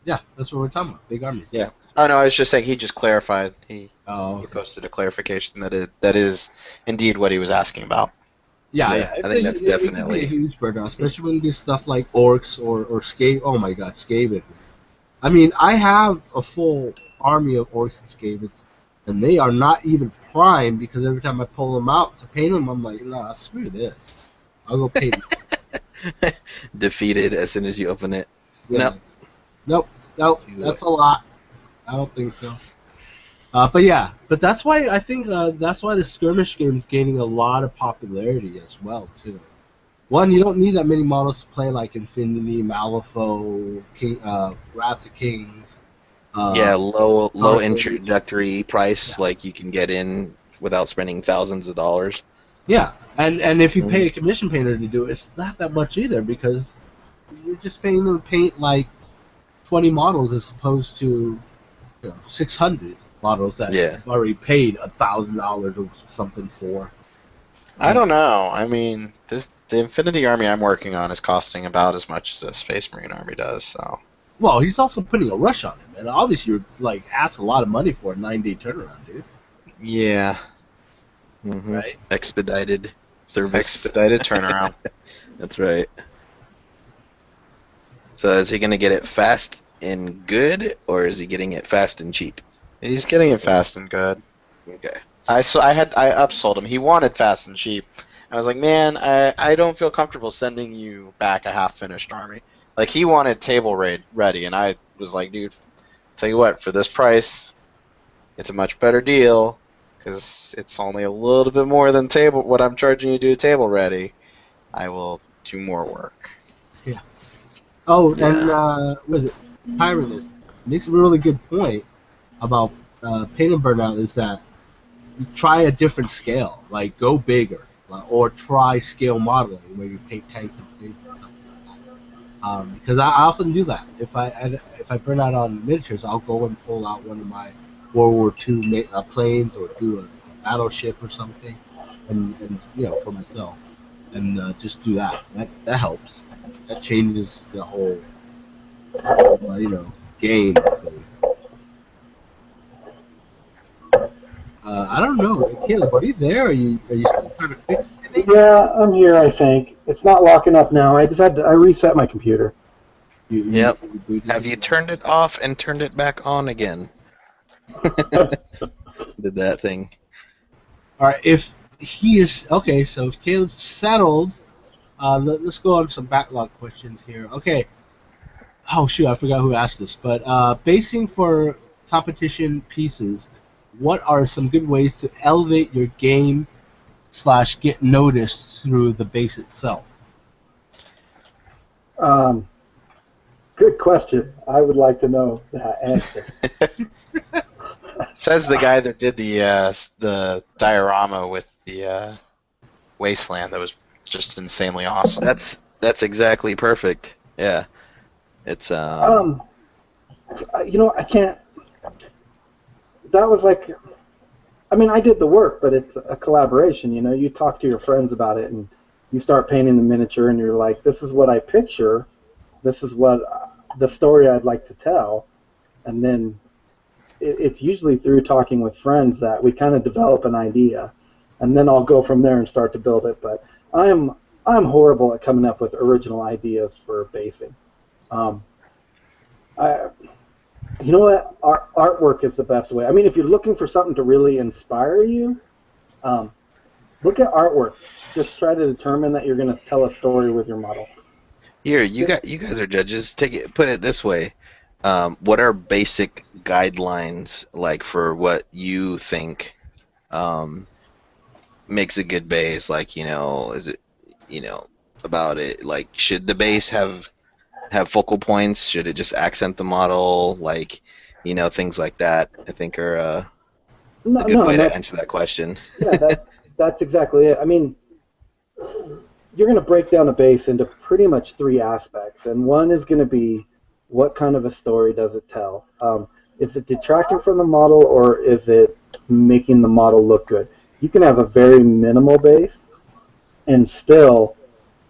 yeah, that's what we're talking about. Big armies. Yeah. Oh no, I was just saying he just clarified. He posted a clarification that is indeed what he was asking about. Yeah. I think that's definitely it can be a huge burnout, especially when you do stuff like orcs or Skaven. Oh my God, Skaven. I mean, I have a full army of orcs and Skavens, and they are not even prime, because every time I pull them out to paint them, I'm like, nah, screw this. I'll go paint them. Defeated as soon as you open it. Yeah. Nope. That's a lot. I don't think so. But that's why I think that's why the skirmish game is gaining a lot of popularity as well too. One, you don't need that many models to play, like Infinity, Malifaux, King, Wrath of Kings. Low introductory price, like you can get in without spending thousands of dollars. Yeah, and if you pay a commission painter to do it, it's not that much either, because you're just paying them to paint like 20 models as opposed to 600 models that you've already paid $1,000 or something for. I don't know. I mean, the Infinity Army I'm working on is costing about as much as a Space Marine army does. So. Well, he's also putting a rush on him, and obviously you're like asked a lot of money for a 9-day turnaround, dude. Yeah. Mm-hmm. Right? Expedited service. Expedited turnaround. That's right. So is he going to get it fast and good, or is he getting it fast and cheap? He's getting it fast and good. Okay. I upsold him. He wanted fast and cheap. I was like, man, I don't feel comfortable sending you back a half-finished army. Like, he wanted table ready, and I was like, dude, tell you what, for this price, it's a much better deal, because it's only a little bit more than what I'm charging you to do table ready. I will do more work. Yeah. Oh, Yeah. and what is it? Tyrannus makes a really good point about pain and burnout is that you try a different scale, like go bigger, or try scale modeling where you paint tanks and things and stuff like that. Because I often do that. If I burn out on miniatures, I'll go and pull out one of my World War II planes or do a battleship or something, and for myself, and just do that. That helps. That changes the whole game. I don't know, Caleb. Are you there? Are you still trying to fix it? Yeah, I'm here. I think it's not locking up now. I reset my computer. Yep. Have you turned it off and turned it back on again? Did that thing. All right. If he is okay, so if Caleb's settled, let's go on some backlog questions here. Okay. Oh shoot, I forgot who asked this, but basing for competition pieces, what are some good ways to elevate your game / get noticed through the base itself? Good question. I would like to know that answer. Says the guy that did the diorama with the wasteland that was just insanely awesome. That's exactly perfect. Yeah. It's I can't. That was like, I mean, I did the work, but it's a collaboration. You talk to your friends about it, and you start painting the miniature, and you're like, this is what I picture, this is what the story I'd like to tell, and then it's usually through talking with friends that we kind of develop an idea, and then I'll go from there and start to build it. But I'm horrible at coming up with original ideas for basing. You know what? Artwork is the best way. I mean, if you're looking for something to really inspire you, look at artwork. Just try to determine that you're going to tell a story with your model. Here, you guys are judges. Put it this way. What are basic guidelines like for what you think makes a good base? Like, is it, about it? Like, should the base have focal points? Should it just accent the model? Like, things like that, I think are a good way to answer that question. Yeah, that's exactly it. I mean, you're going to break down a base into pretty much 3 aspects, and one is going to be what kind of a story does it tell? Is it detracting from the model, or is it making the model look good? You can have a very minimal base and still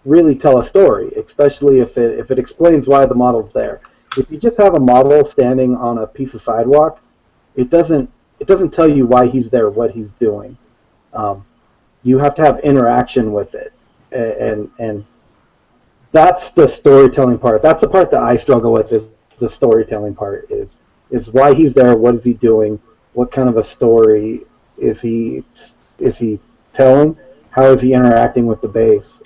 really tell a story, especially if it explains why the model's there. If you just have a model standing on a piece of sidewalk, it doesn't tell you why he's there, what he's doing. You have to have interaction with it, and that's the storytelling part. That's the part that I struggle with. Is the storytelling part is why he's there, what is he doing, what kind of a story is he telling, how is he interacting with the base.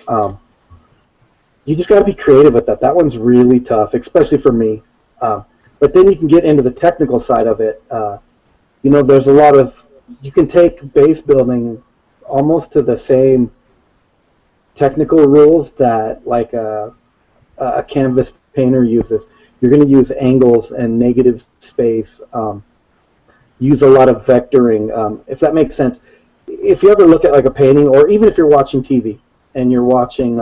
You just got to be creative with that. That one's really tough, especially for me. But then you can get into the technical side of it. There's a lot of, you can take base building almost to the same technical rules that like a canvas painter uses. You're going to use angles and negative space, use a lot of vectoring, if that makes sense. If you ever look at like a painting, or even if you're watching TV and you're watching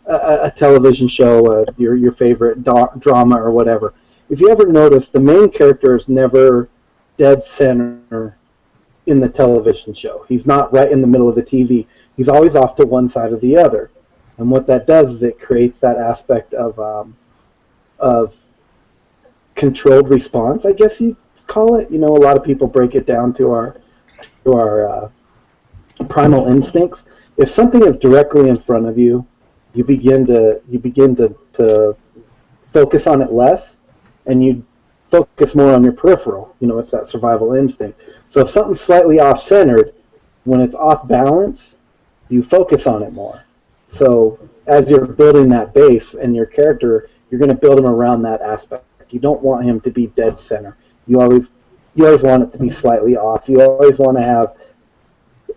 a television show, your favorite drama or whatever, if you ever notice, the main character is never dead center in the television show. He's not right in the middle of the TV. He's always off to one side or the other. And what that does is it creates that aspect of controlled response, I guess you'd call it. You know, a lot of people break it down to our primal instincts. If something is directly in front of you, you begin to focus on it less, and you focus more on your peripheral. You know, it's that survival instinct. So if something's slightly off-centered, when it's off balance, you focus on it more. So as you're building that base and your character, you're going to build him around that aspect. You don't want him to be dead center. You always want it to be slightly off. You always want to have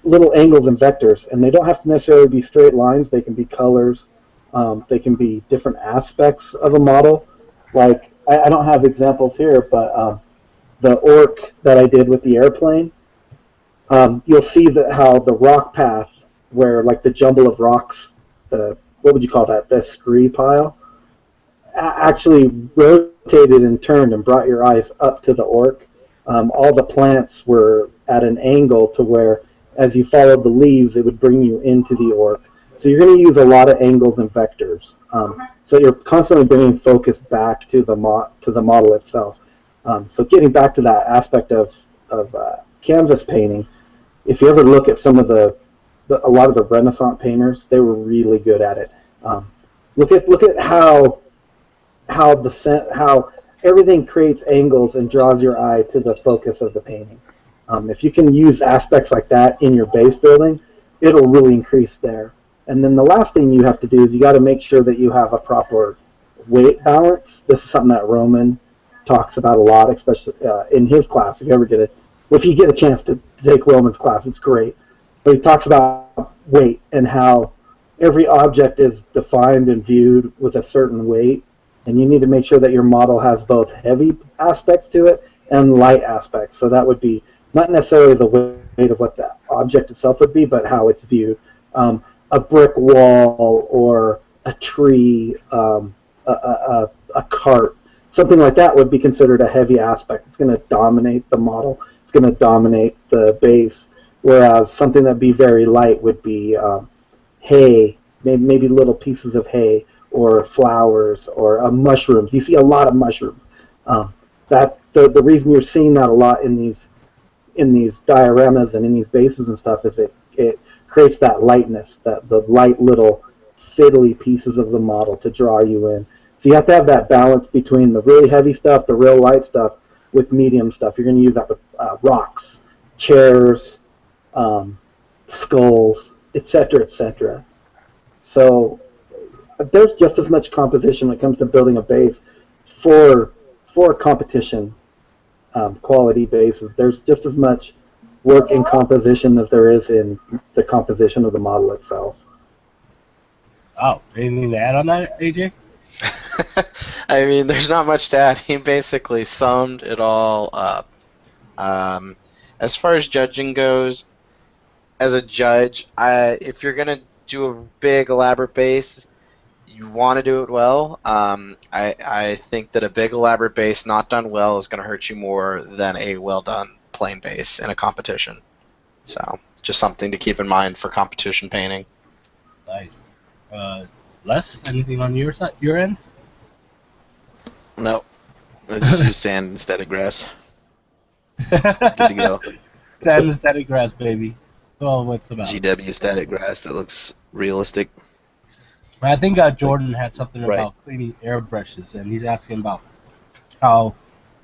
little angles and vectors, and they don't have to necessarily be straight lines. They can be colors. They can be different aspects of a model. Like, I don't have examples here, but the orc that I did with the airplane, you'll see that how the rock path, where like the jumble of rocks, what would you call that? The scree pile, actually rotated and turned and brought your eyes up to the orc. All the plants were at an angle to where, as you followed the leaves, it would bring you into the orc. So you're going to use a lot of angles and vectors. So you're constantly bringing focus back to the model itself. So getting back to that aspect of canvas painting, if you ever look at some of a lot of the Renaissance painters, they were really good at it. Look at how everything creates angles and draws your eye to the focus of the painting. If you can use aspects like that in your base building, it'll really increase there. And then the last thing you have to do is you got to make sure that you have a proper weight balance. This is something that Roman talks about a lot, especially in his class. If you get a chance to take Roman's class, it's great. But he talks about weight and how every object is defined and viewed with a certain weight, and you need to make sure that your model has both heavy aspects to it and light aspects. So that would be not necessarily the weight of what the object itself would be, but how it's viewed. A brick wall or a tree, a cart, something like that would be considered a heavy aspect. It's going to dominate the model. It's going to dominate the base. Whereas something that'd be very light would be hay, maybe little pieces of hay, or flowers, or mushrooms. You see a lot of mushrooms. The reason you're seeing that a lot in these dioramas and in these bases and stuff is it creates that lightness, the light little fiddly pieces of the model to draw you in. So you have to have that balance between the really heavy stuff, the real light stuff, with medium stuff. You're going to use that with rocks, chairs, skulls, etc., etc. So there's just as much composition when it comes to building a base for competition quality bases. There's just as much work in composition as there is in the composition of the model itself. Oh, anything to add on that, AJ? I mean, there's not much to add. He basically summed it all up. As far as judging goes, as a judge, if you're going to do a big, elaborate base, you want to do it well. I think that a big, elaborate base not done well is going to hurt you more than a well-done plain base in a competition. So, just something to keep in mind for competition painting. Nice. Les, anything on your end? No. I just use sand instead of grass. Good to go. Sand and static grass, baby. Well, what's about? GW static grass that looks realistic. I think Jordan had something about cleaning airbrushes, and he's asking about how,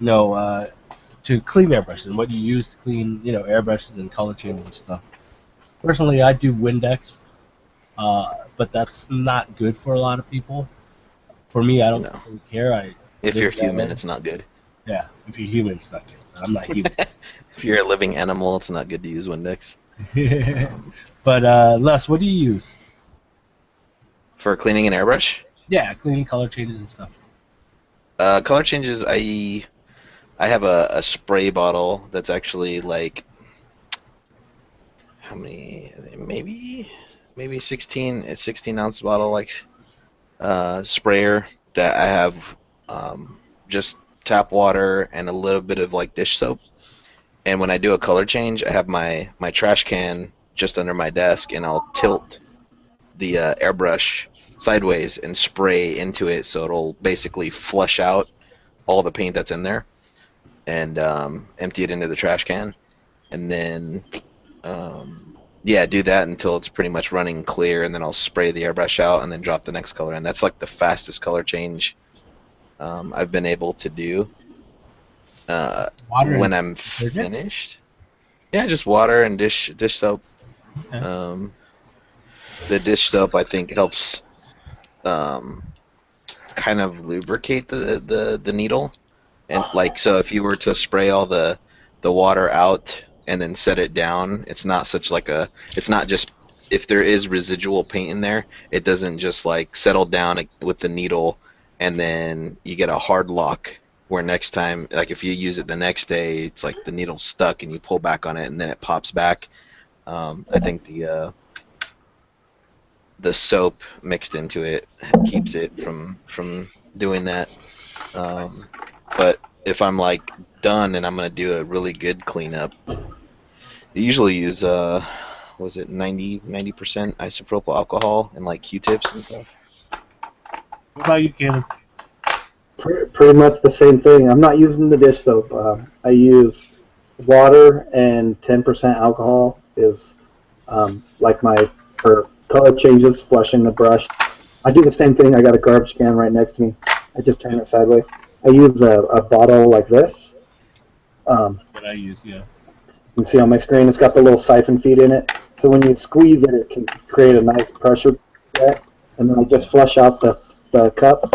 to clean airbrushes and what you use to clean, airbrushes and color changing and stuff. Personally, I do Windex, but that's not good for a lot of people. For me, I don't really care. If you're human, it's not good. Yeah, if you're human, it's not good. I'm not human. If you're a living animal, it's not good to use Windex. But Les, what do you use? For cleaning an airbrush? Yeah, cleaning color changes and stuff. Color changes, I have a spray bottle that's actually like, how many? Maybe 16. A 16-ounce bottle, like sprayer that I have just tap water and a little bit of like dish soap. And when I do a color change, I have my trash can just under my desk, and I'll tilt the airbrush sideways and spray into it, so it'll basically flush out all the paint that's in there and empty it into the trash can, and then yeah, do that until it's pretty much running clear, and then I'll spray the airbrush out and then drop the next color in. That's like the fastest color change I've been able to do Water when and I'm detergent? finished. Yeah, just water and dish soap. Okay. The dish soap I think helps kind of lubricate the needle, and like so if you were to spray all the water out and then set it down, it's not such like a it's not just if there is residual paint in there, it doesn't just like settle down with the needle and then you get a hard lock where next time, like if you use it the next day, it's like the needle's stuck and you pull back on it and then it pops back. I think the soap mixed into it keeps it from doing that. But if I'm like done and I'm gonna do a really good cleanup, I usually use was it 90% isopropyl alcohol and like Q-tips and stuff. What about you, Caleb? Pretty much the same thing. I'm not using the dish soap. I use water and 10% alcohol is like my for color changes, flushing the brush. I do the same thing. I got a garbage can right next to me. I just turn it sideways. I use a bottle like this. What I use, yeah. You can see on my screen it's got the little siphon feed in it. So when you squeeze it, it can create a nice pressure jet. And then I just flush out the cup.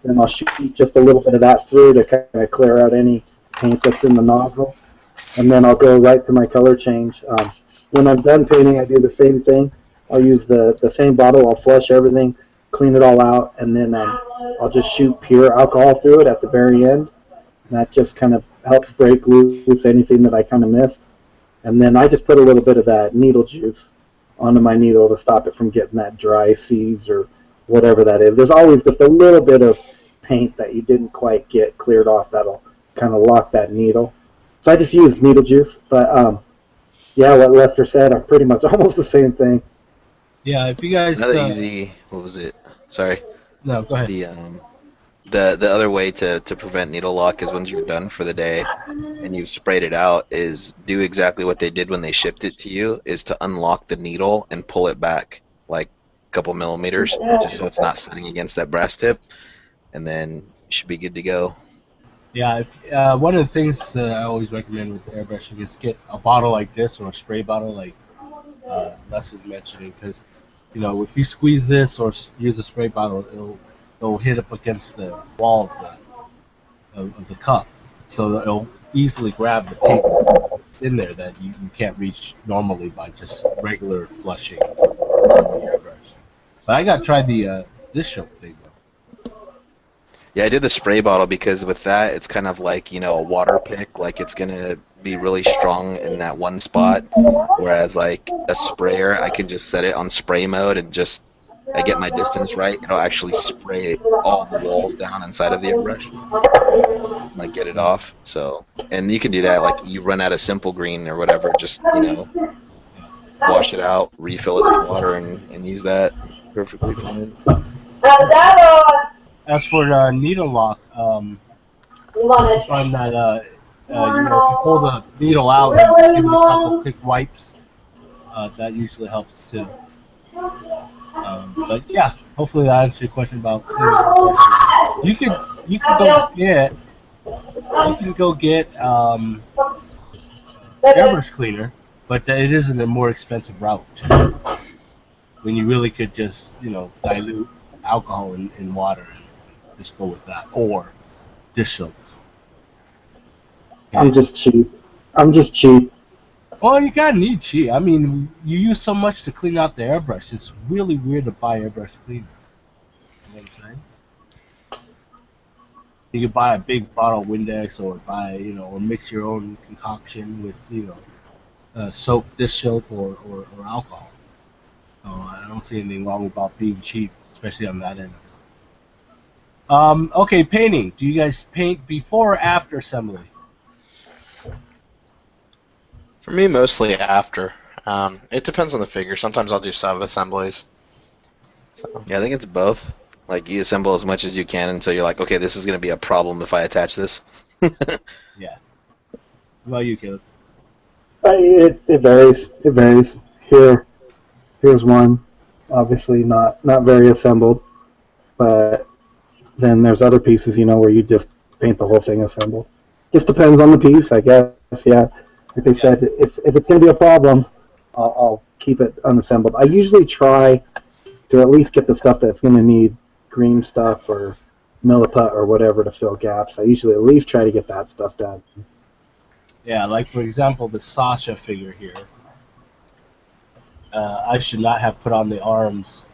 Then I'll shoot just a little bit of that through to kind of clear out any paint that's in the nozzle. And then I'll go right to my color change. When I'm done painting, I do the same thing. I'll use the same bottle. I'll flush everything, clean it all out, and then I'll just shoot pure alcohol through it at the very end. And that just kind of helps break loose anything that I kind of missed. And then I just put a little bit of that needle juice onto my needle to stop it from getting that dry seize or whatever that is. There's always just a little bit of paint that you didn't quite get cleared off that'll kind of lock that needle. So I just use needle juice. But yeah, what Lester said are pretty much almost the same thing. Yeah, if you guys... Another easy, what was it? Sorry. No, go ahead. The other way to prevent needle lock is when you're done for the day and you've sprayed it out is do exactly what they did when they shipped it to you, is to unlock the needle and pull it back like a couple millimeters just so it's not sitting against that brass tip, and then you should be good to go. Yeah, one of the things that I always recommend with airbrushing is get a bottle like this or a spray bottle like Les is mentioning, because you know if you squeeze this or use a spray bottle, it'll hit up against the wall of the cup, so it'll easily grab the paint that's in there that you can't reach normally by just regular flushing with the airbrush. But I got to try the dish soap thing though. Yeah, I did the spray bottle because with that, it's kind of like, you know, a water pick. Like, it's going to be really strong in that one spot. Whereas, like, a sprayer, I can just set it on spray mode and just, I get my distance right. It'll actually spray all the walls down inside of the airbrush. Like, get it off. So, and you can do that. Like, you run out of simple green or whatever, just, you know, wash it out, refill it with water, and use that. Perfectly fine. As for needle lock, I find that you know, if you pull the needle out and give it a couple quick wipes, that usually helps too. But yeah, hopefully that answers your question about too. You can go get airbrush cleaner, but it isn't a more expensive route. When you really could just, you know, dilute alcohol in water and just go with that, or dish soap. I'm just cheap. Well, you gotta need cheap. I mean, you use so much to clean out the airbrush. It's really weird to buy airbrush cleaner. You know what I'm saying? You could buy a big bottle of Windex, or buy, you know, or mix your own concoction with, you know, soap, dish soap, or alcohol. I don't see anything wrong about being cheap, especially on that end. Okay, painting. Do you guys paint before or after assembly? For me, mostly after. It depends on the figure. Sometimes I'll do sub-assemblies. So. Yeah, I think it's both. Like you assemble as much as you can until you're like, okay, this is going to be a problem if I attach this. Yeah. What about you, Caleb? It varies. It varies. Here's one. Obviously not very assembled, but then there's other pieces, where you just paint the whole thing assembled. Just depends on the piece, I guess. Yeah, like they said, if it's going to be a problem, I'll keep it unassembled. I usually try to at least get the stuff that's going to need green stuff or milliput or whatever to fill gaps. I usually at least try to get that stuff done. Yeah, like for example, the Sasha figure here. I should not have put on the arms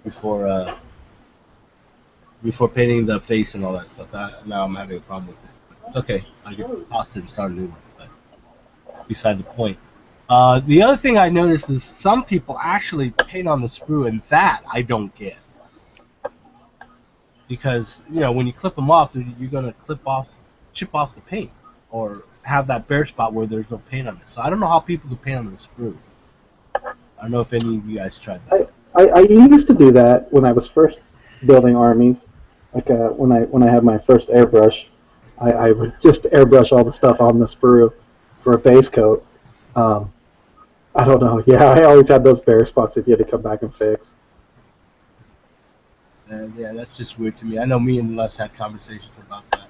before painting the face and all that stuff. Now I'm having a problem with it. It's okay. I can toss it and start a new one. But beside the point. The other thing I noticed is some people actually paint on the sprue, and that I don't get. Because, when you clip them off, you're going to chip off the paint, or have that bare spot where there's no paint on it. So I don't know how people can paint on the sprue. I don't know if any of you guys tried that. I used to do that when I was first building armies. Like when I had my first airbrush, I would just airbrush all the stuff on the sprue for a base coat. I don't know. Yeah, I always had those bare spots that you had to come back and fix. Yeah, that's just weird to me. I know me and Les had conversations about that.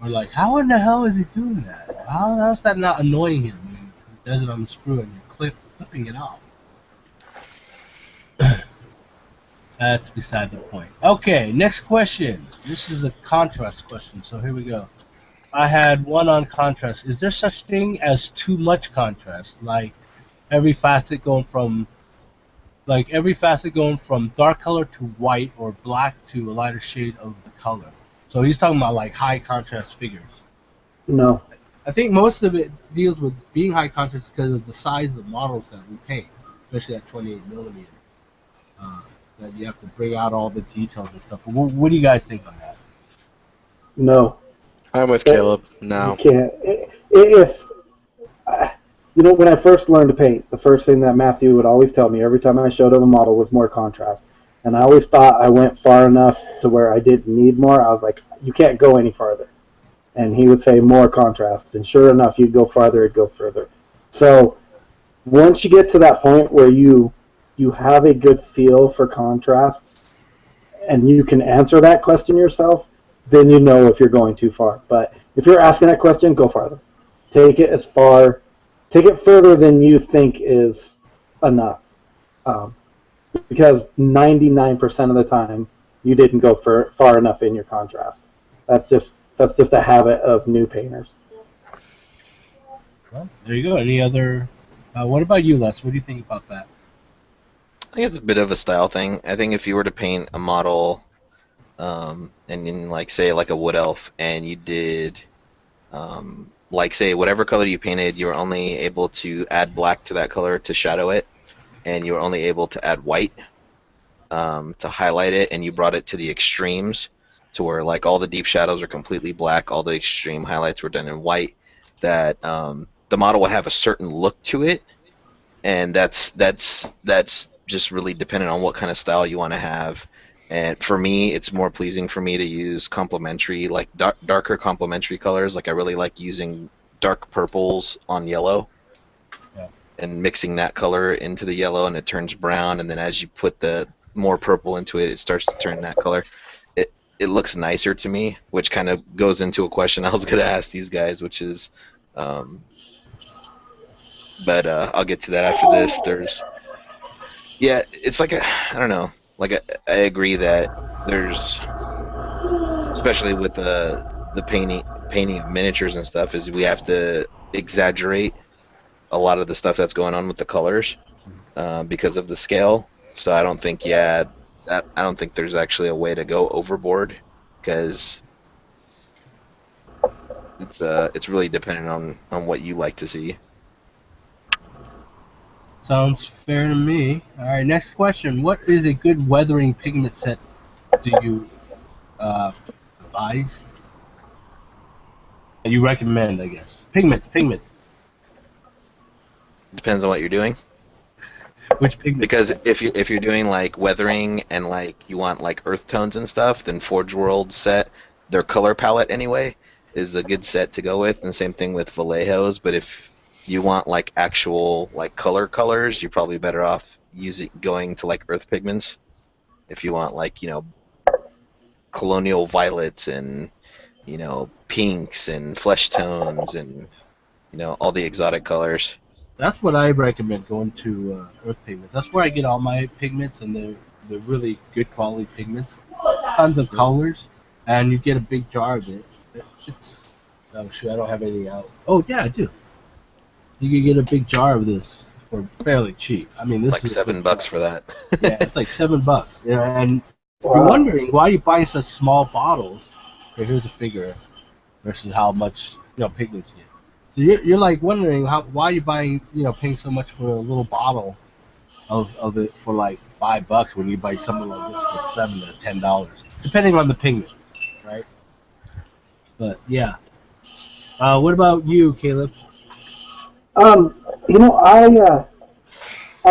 We're like, how in the hell is he doing that? How's that not annoying him when he does it on the sprue and you're clipping it off? That's beside the point. Okay, next question. This is a contrast question, so here we go. I had one on contrast. Is there such thing as too much contrast? Like every facet going from dark color to white or black to a lighter shade of the color. So he's talking about like high contrast figures. No. I think most of it deals with being high contrast because of the size of the models that we paint, especially at 28 millimeter. That you have to bring out all the details and stuff. What do you guys think on that? No. I'm with Caleb. No. You can't. If when I first learned to paint, the first thing that Matthew would always tell me every time I showed him a model was more contrast. And I always thought I went far enough to where I didn't need more. I was like, you can't go any farther. And he would say more contrast. And sure enough, you'd go farther, it'd go further. So once you get to that point where you have a good feel for contrasts and you can answer that question yourself, then you know if you're going too far. But if you're asking that question, go farther. Take it further than you think is enough. Because 99% of the time, you didn't go far enough in your contrast. That's just a habit of new painters. Well, there you go. Any other? What about you, Les? What do you think about that? I think it's a bit of a style thing. I think if you were to paint a model, and in say like a wood elf, and you did, say whatever color you painted, you were only able to add black to that color to shadow it, and you were only able to add white to highlight it, and you brought it to the extremes, to where like all the deep shadows are completely black, all the extreme highlights were done in white. That the model would have a certain look to it, and that's just really dependent on what kind of style you want to have. And for me, it's more pleasing for me to use complementary, like darker complementary colors. Like I really like using dark purples on yellow, and mixing that color into the yellow, and it turns brown. And then as you put the more purple into it, it starts to turn that color. It looks nicer to me, which kind of goes into a question I was going to ask these guys, which is, but I'll get to that after this. It's like I don't know. Like I agree that there's, especially with the painting of miniatures and stuff, is we have to exaggerate a lot of the stuff that's going on with the colors because of the scale. So I don't think I don't think there's actually a way to go overboard, because it's really dependent on what you like to see. Sounds fair to me. All right, next question. What is a good weathering pigment set do you advise? You recommend, I guess. Pigments. Depends on what you're doing. Which pigment? Because if you're doing like weathering and like you want like earth tones and stuff, then Forge World set, their color palette anyway, is a good set to go with, and same thing with Vallejos. But if you want like actual like colors, you're probably better off going to like earth pigments. If you want like, colonial violets and, pinks and flesh tones and, all the exotic colors. That's what I recommend, going to earth pigments. That's where I get all my pigments, and they're really good quality pigments. Tons of colors, and you get a big jar of it. It's oh shoot, I don't have any out. Oh yeah, I do. You can get a big jar of this for fairly cheap. I mean, this Like is $7 for that. yeah, it's like $7. Yeah, and Wow. you're wondering why you buy such small bottles. Okay, here's a figure versus how much pigments you get. So you're like wondering why you're buying paying so much for a little bottle of it for like $5 when you buy something like this for $7 to $10, depending on the pigment, right? But yeah. What about you, Caleb? I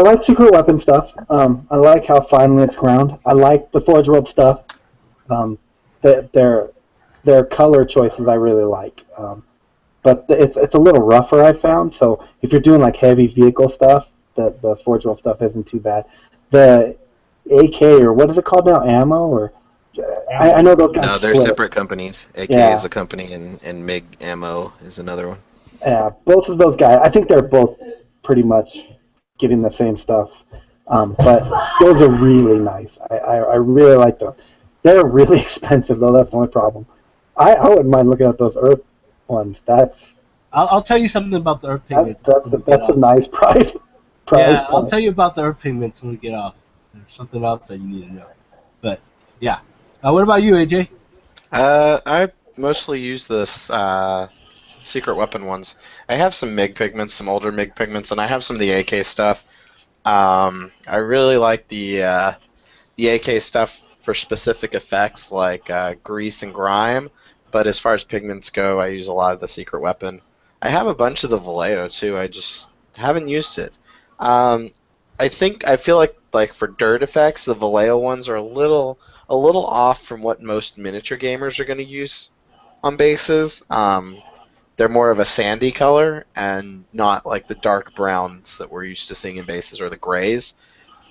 like secret weapon stuff. I like how finely it's ground. I like the Forge World stuff. Their color choices I really like. But it's a little rougher, I found. So if you're doing like heavy vehicle stuff, the Forge World stuff isn't too bad. The AK, or what is it called now, ammo, or I know those guys. No, they're split. separate companies. AK Yeah. is a company, and MiG Ammo is another one. Yeah, both of those guys. I think they're both pretty much getting the same stuff. But those are really nice. I really like those. They're really expensive though. That's the only problem. I wouldn't mind looking at those Earth ones. I'll tell you something about the earth pigment. That's a nice price. Yeah, I'll point. tell you about the earth pigments when we get off. There's something else that you need to know. But yeah, what about you, AJ? I mostly use this secret weapon ones. I have some MiG pigments, some older MiG pigments, and I have some of the AK stuff. I really like the AK stuff for specific effects like grease and grime, but as far as pigments go, I use a lot of the secret weapon. I have a bunch of the Vallejo too. I just haven't used it. I feel like for dirt effects, the Vallejo ones are a little off from what most miniature gamers are going to use on bases. They're more of a sandy color and not like the dark browns that we're used to seeing in bases, or the grays.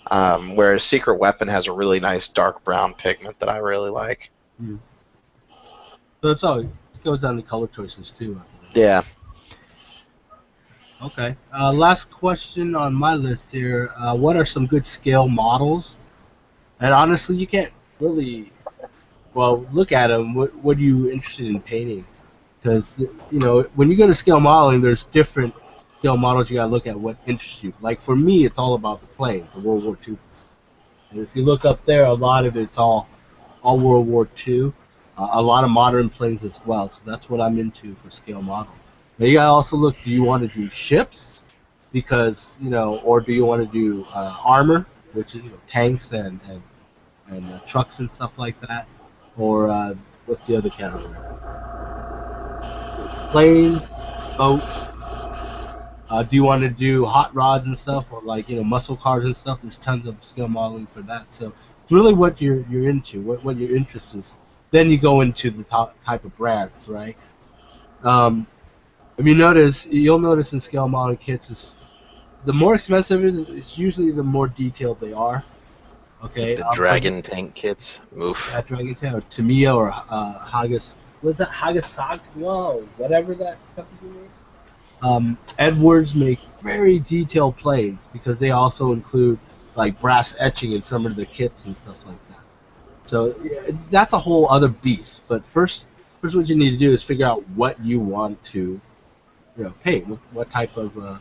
Whereas Secret Weapon has a really nice dark brown pigment that I really like. So it goes down to color choices too. Yeah. Okay. Last question on my list here. What are some good scale models? And honestly, you can't really, look at them. What are you interested in painting? Because, when you go to scale modeling, there's different scale models you got to look at what interests you. Like for me, it's all about the planes, the World War II. And if you look up there, a lot of it's all World War II. A lot of modern planes as well. So that's what I'm into for scale modeling. Now you gotta also look, do you want to do ships? Because, or do you want to do armor, which is, tanks and trucks and stuff like that? Or what's the other category? Planes, boats. Do you want to do hot rods and stuff, or like, muscle cars and stuff? There's tons of scale modeling for that. So it's really what you're into, what your interest is. Then you go into the type of brands, right? If you'll notice in scale modeling kits, is the more expensive it is, it's usually the more detailed they are. Okay. The Dragon tank kits. Oof. Yeah, Dragon tank, or Tamiya, or Hagas. What's that? Hagasaki? Whoa, whatever that company made. Edwards make very detailed planes because they also include like brass etching in some of their kits and stuff like that. So yeah, that's a whole other beast. But first what you need to do is figure out what you want to paint, what type of a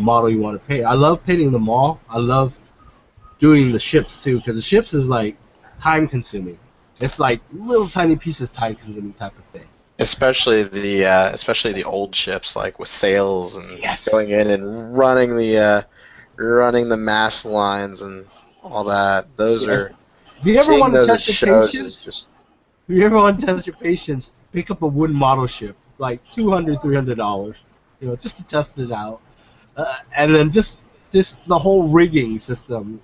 model you want to paint. I love painting them all. I love doing the ships too, because the ships is like time consuming. It's like little tiny pieces, time consuming type of thing. Especially the old ships, like with sails and going in and running the mast lines and all that. Those are. If you ever want to test your patience, pick up a wooden model ship, like $200, $300, just to test it out, and then just the whole rigging system.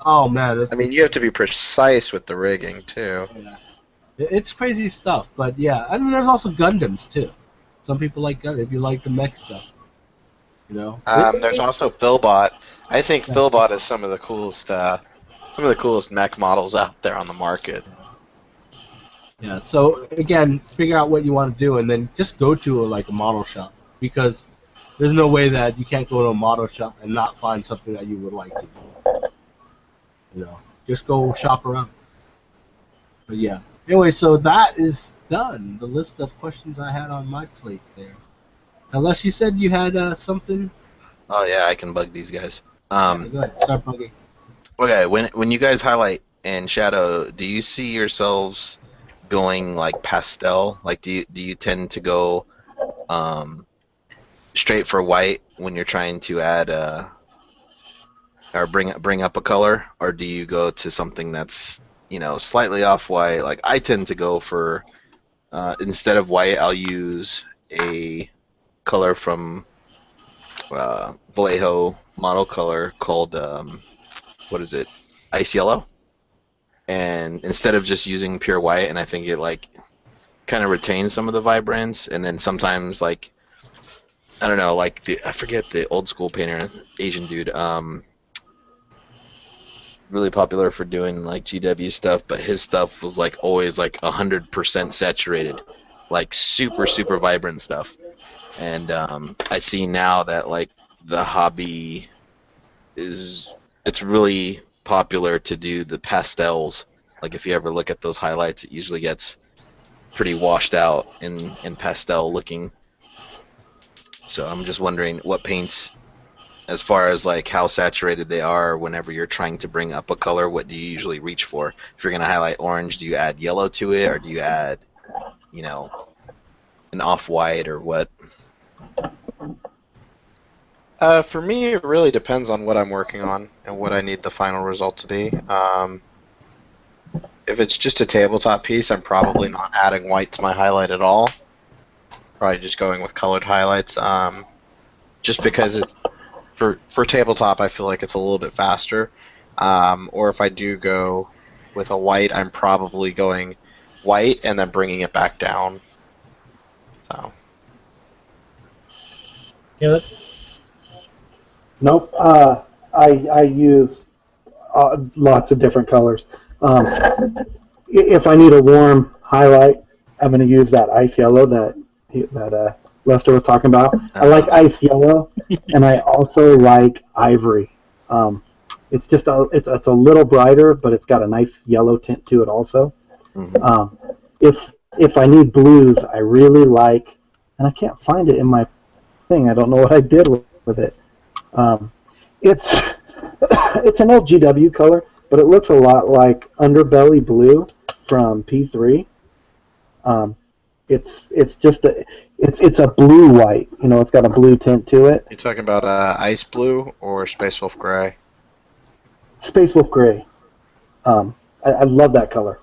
Oh man, I mean, you have to be precise with the rigging too. yeah. It's crazy stuff. But yeah, I mean, there's also Gundams too. Some people like Gundam if you like the mech stuff. You know. There's also Philbot. I think Yeah. Philbot is some of the coolest mech models out there on the market. Yeah. So again, figure out what you want to do, and then just go to a model shop, because there's no way that you can't go to a model shop and not find something that you would like to do. You know, just go shop around. But yeah. Anyway, so that is done. The list of questions I had on my plate there. Unless you said you had something. Oh yeah, I can bug these guys. Go ahead. Start bugging. Okay, when you guys highlight and shadow, do you see yourselves going like pastel? Like, do you tend to go straight for white when you're trying to add or bring up a color, or do you go to something that's slightly off white? Like I tend to go for instead of white, I'll use a color from Vallejo model color called what is it? Ice yellow. And instead of just using pure white, and I think it kind of retains some of the vibrance, and then sometimes I don't know, I forget the old school painter, Asian dude, really popular for doing GW stuff, but his stuff was always 100% saturated, super vibrant stuff. And I see now that the hobby it's really popular to do the pastels. If you ever look at those highlights, it usually gets pretty washed out in pastel looking. So I'm just wondering what paints, as far as how saturated they are, whenever you're trying to bring up a color, what do you usually reach for? If you're going to highlight orange, do you add yellow to it, or do you add, an off-white, or what? For me, it really depends on what I'm working on and what I need the final result to be. If it's just a tabletop piece, I'm probably not adding white to my highlight at all. Probably just going with colored highlights. Just because it's for tabletop, I feel like it's a little bit faster. Or if I do go with a white, I'm probably going white and then bringing it back down. So. Caleb? Nope. I use lots of different colors. If I need a warm highlight, I'm going to use that ice yellow that Lester was talking about. I like ice yellow, and I also like ivory. It's just it's a little brighter, but it's got a nice yellow tint to it also. Mm-hmm. If I need blues, I really like, and I can't find it in my thing. I don't know what I did with it. It's it's an old GW color, but it looks a lot like underbelly blue from P3. It's just it's a blue white. It's got a blue tint to it. You talking about ice blue or Space Wolf gray? Space Wolf gray. I love that color.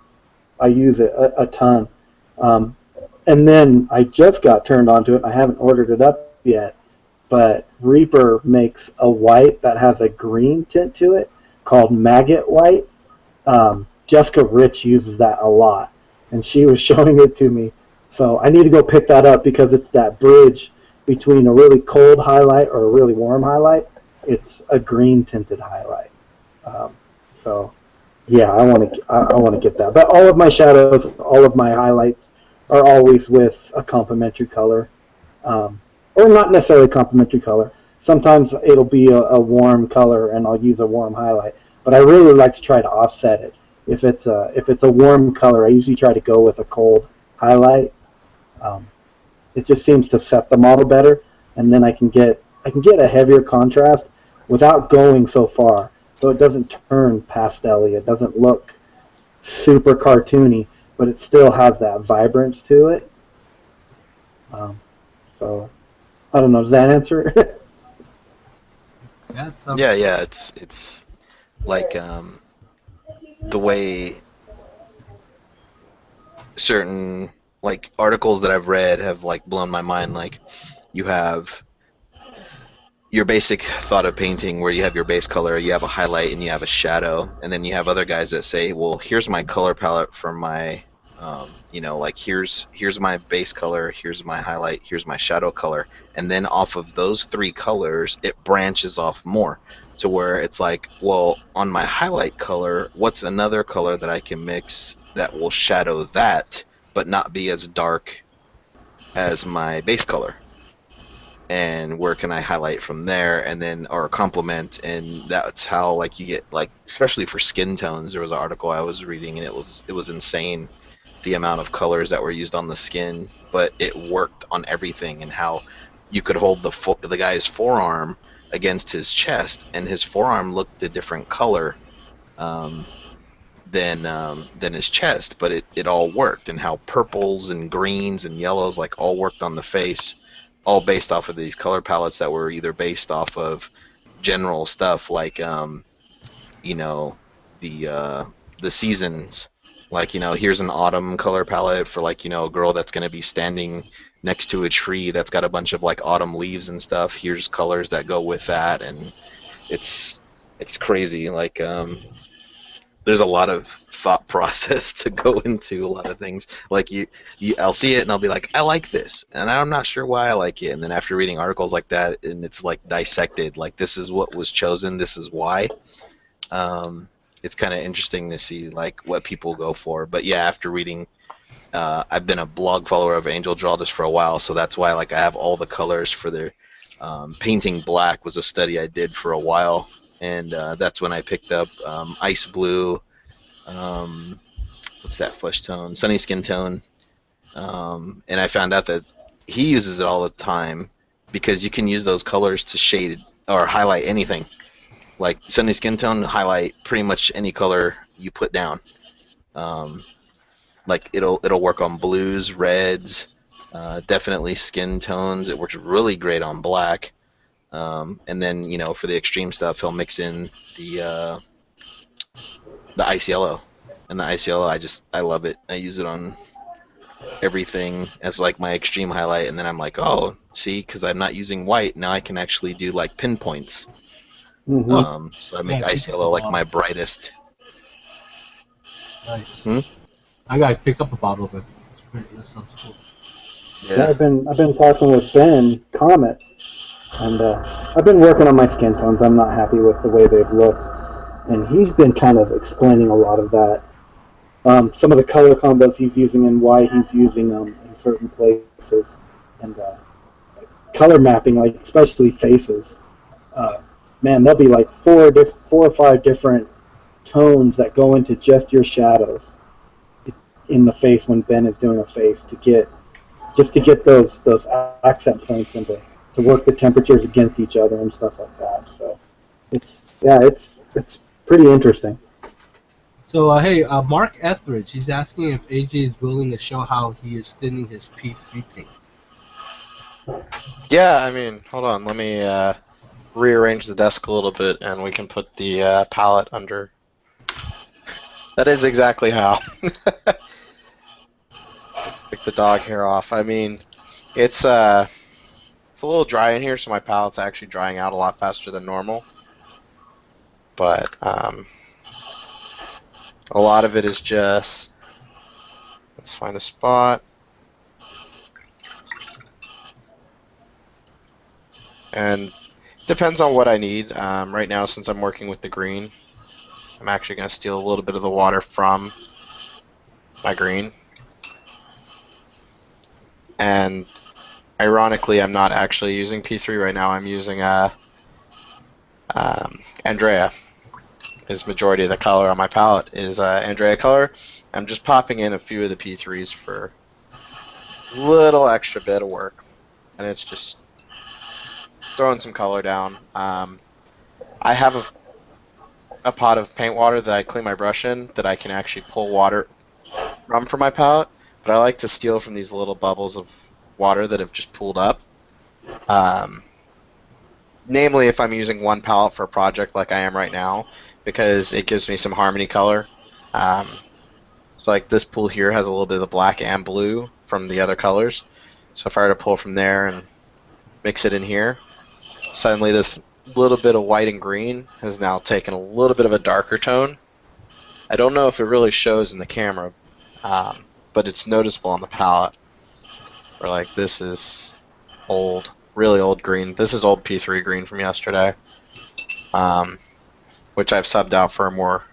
I use it a ton. And then I just got turned onto it. I haven't ordered it up yet, but Reaper makes a white that has a green tint to it called Maggot White. Jessica Rich uses that a lot, and she was showing it to me. So I need to go pick that up because it's that bridge between a really cold highlight or a really warm highlight. It's a green tinted highlight. So yeah, I want to get that. But all of my shadows, all of my highlights are always with a complementary color. Or not necessarily complementary color. Sometimes it'll be a warm color and I'll use a warm highlight. But I really like to try to offset it. If it's a warm color, I usually try to go with a cold highlight. It just seems to set the model better, and then I can get a heavier contrast without going so far. So it doesn't turn pastel-y. It doesn't look super cartoony, but it still has that vibrance to it. So I don't know. Does that answer it? Yeah. It's like the way certain articles that I've read have blown my mind. You have your basic thought of painting where you have your base color, you have a highlight, and you have a shadow, and then you have other guys that say, well, here's my color palette for my, like here's my base color, here's my highlight, here's my shadow color, and then off of those three colors, it branches off more to where it's like, well, on my highlight color, what's another color that I can mix that will shadow that, but not be as dark as my base color? And where can I highlight from there, and then or complement, and that's how like you get like, especially for skin tones. There was an article I was reading, and it was insane the amount of colors that were used on the skin, but it worked on everything, and how you could hold the guy's forearm against his chest, and his forearm looked a different color than his chest, but it all worked, and how purples and greens and yellows like all worked on the face, all based off of these color palettes that were either based off of general stuff like the seasons, like here's an autumn color palette for like a girl that's going to be standing next to a tree that's got a bunch of like autumn leaves and stuff. Here's colors that go with that, and it's crazy. Like there's a lot of thought process to go into a lot of things. Like I'll see it and I'll be like, I like this, and I'm not sure why I like it. And then after reading articles like that, and it's like dissected, like this is what was chosen, this is why. It's kind of interesting to see like what people go for. But yeah, after reading, I've been a blog follower of Angel Draw just for a while, so that's why like I have all the colors for their painting black was a study I did for a while. And that's when I picked up Ice Blue, what's that flesh tone? Sunny Skin Tone. And I found out that he uses it all the time because you can use those colors to shade or highlight anything. Like Sunny Skin Tone, highlight pretty much any color you put down. Like it'll work on blues, reds, definitely skin tones. It works really great on black. And then for the extreme stuff, he'll mix in the ice yellow, and the ice yellow I love it. I use it on everything as like my extreme highlight, and then I'm like, oh, see, because I'm not using white now, I can actually do like pinpoints. Mm-hmm. So I make ice yellow like my brightest. Nice. I gotta pick up a bottle of it. That sounds cool. Yeah, I've been talking with Ben Comets, and I've been working on my skin tones. I'm not happy with the way they've looked, and he's been kind of explaining a lot of that. Some of the color combos he's using and why he's using them in certain places, and color mapping, like especially faces. Man, there'll be like four or five different tones that go into just your shadows in the face when Ben is doing a face to get those accent points and to work the temperatures against each other and stuff like that. So it's pretty interesting. So hey, Mark Etheridge, he's asking if AJ is willing to show how he is thinning his P3 paint. Yeah, I mean, hold on. Let me rearrange the desk a little bit, and we can put the palette under. That is exactly how. Let's pick the dog hair off. I mean, it's a little dry in here, so my palette's actually drying out a lot faster than normal. But a lot of it is just, let's find a spot. And depends on what I need. Right now, since I'm working with the green, I'm actually going to steal a little bit of the water from my green. And ironically, I'm not actually using P3 right now. I'm using Andrea. His majority of the color on my palette is Andrea color. I'm just popping in a few of the P3s for a little extra bit of work. And it's just throwing some color down. I have a pot of paint water that I clean my brush in that I can actually pull water from for my palette, but I like to steal from these little bubbles of water that have just pooled up. Namely, if I'm using one palette for a project like I am right now, because it gives me some harmony color. So like this pool here has a little bit of the black and blue from the other colors. So if I were to pull from there and mix it in here, suddenly this little bit of white and green has now taken a little bit of a darker tone. I don't know if it really shows in the camera, but it's noticeable on the palette. Where like this is old, really old green. This is old P3 green from yesterday, which I've subbed out for a more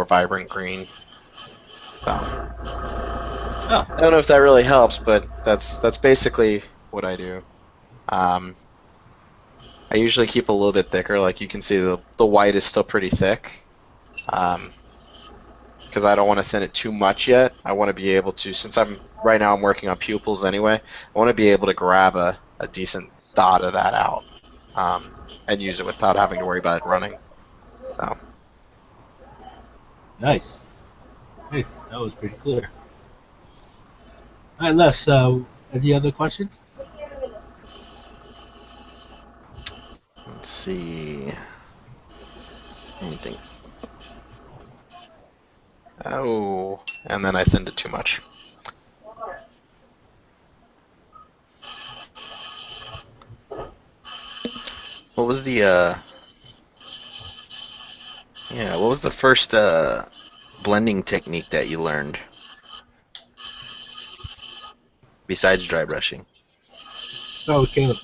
vibrant green. So, Oh. I don't know if that really helps, but that's basically what I do. I usually keep a little bit thicker. Like you can see, the white is still pretty thick, because I don't want to thin it too much yet. I want to be able to, since right now I'm working on pupils anyway, I want to be able to grab a decent dot of that out, and use it without having to worry about it running. So. Nice. Nice. That was pretty clear. All right, Les, any other questions? Let's see. Let me think. Oh, and then I thinned it too much. What was the what was the first blending technique that you learned besides dry brushing? Oh, Caleb.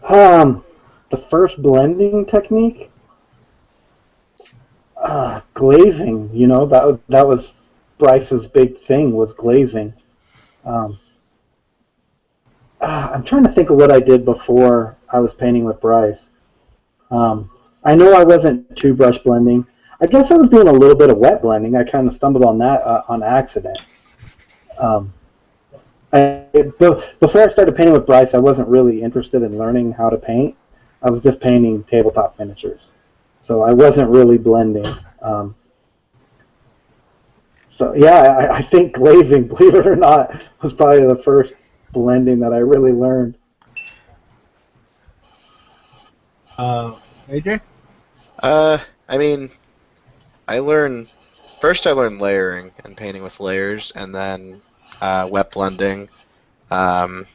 The first blending technique, glazing. You know, that was Bryce's big thing, was glazing. I'm trying to think of what I did before I was painting with Bryce. I know I wasn't two brush blending. I guess I was doing a little bit of wet blending. I kind of stumbled on that on accident. Before I started painting with Bryce, I wasn't really interested in learning how to paint. I was just painting tabletop miniatures. So I wasn't really blending. So yeah, I think glazing, believe it or not, was probably the first blending that I really learned. AJ? I mean, first I learned layering and painting with layers, and then wet blending. It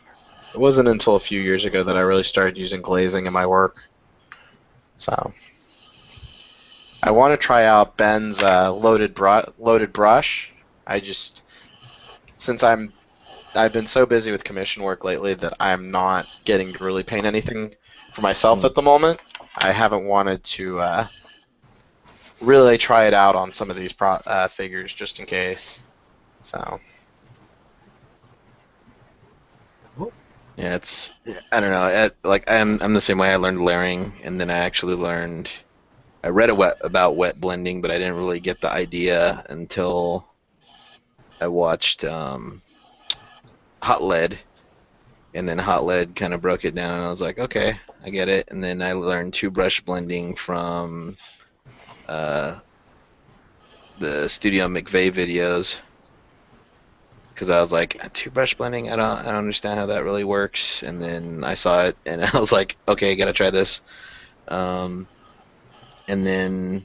wasn't until a few years ago that I really started using glazing in my work. So I want to try out Ben's loaded brush. Since I've been so busy with commission work lately that I'm not getting to really paint anything for myself at the moment. I haven't wanted to really try it out on some of these figures just in case. So. Yeah, I don't know. I'm the same way. I learned layering, and then I read about wet blending, but I didn't really get the idea until I watched Hot Lead, and then Hot Lead kind of broke it down, and I was like, okay, I get it. And then I learned two brush blending from the Studio McVeigh videos, because I was like, two brush blending, I don't understand how that really works. And then I saw it, and I was like, okay, gotta try this. And then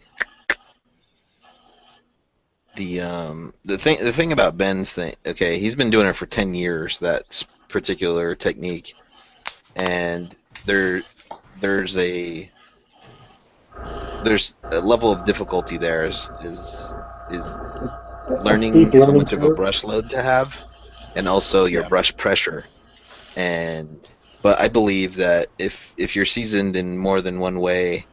the thing about Ben's thing, okay, he's been doing it for 10 years, that particular technique, and there's a level of difficulty there is learning how much of a brush load to have, and also your brush pressure. But I believe that if you're seasoned in more than one way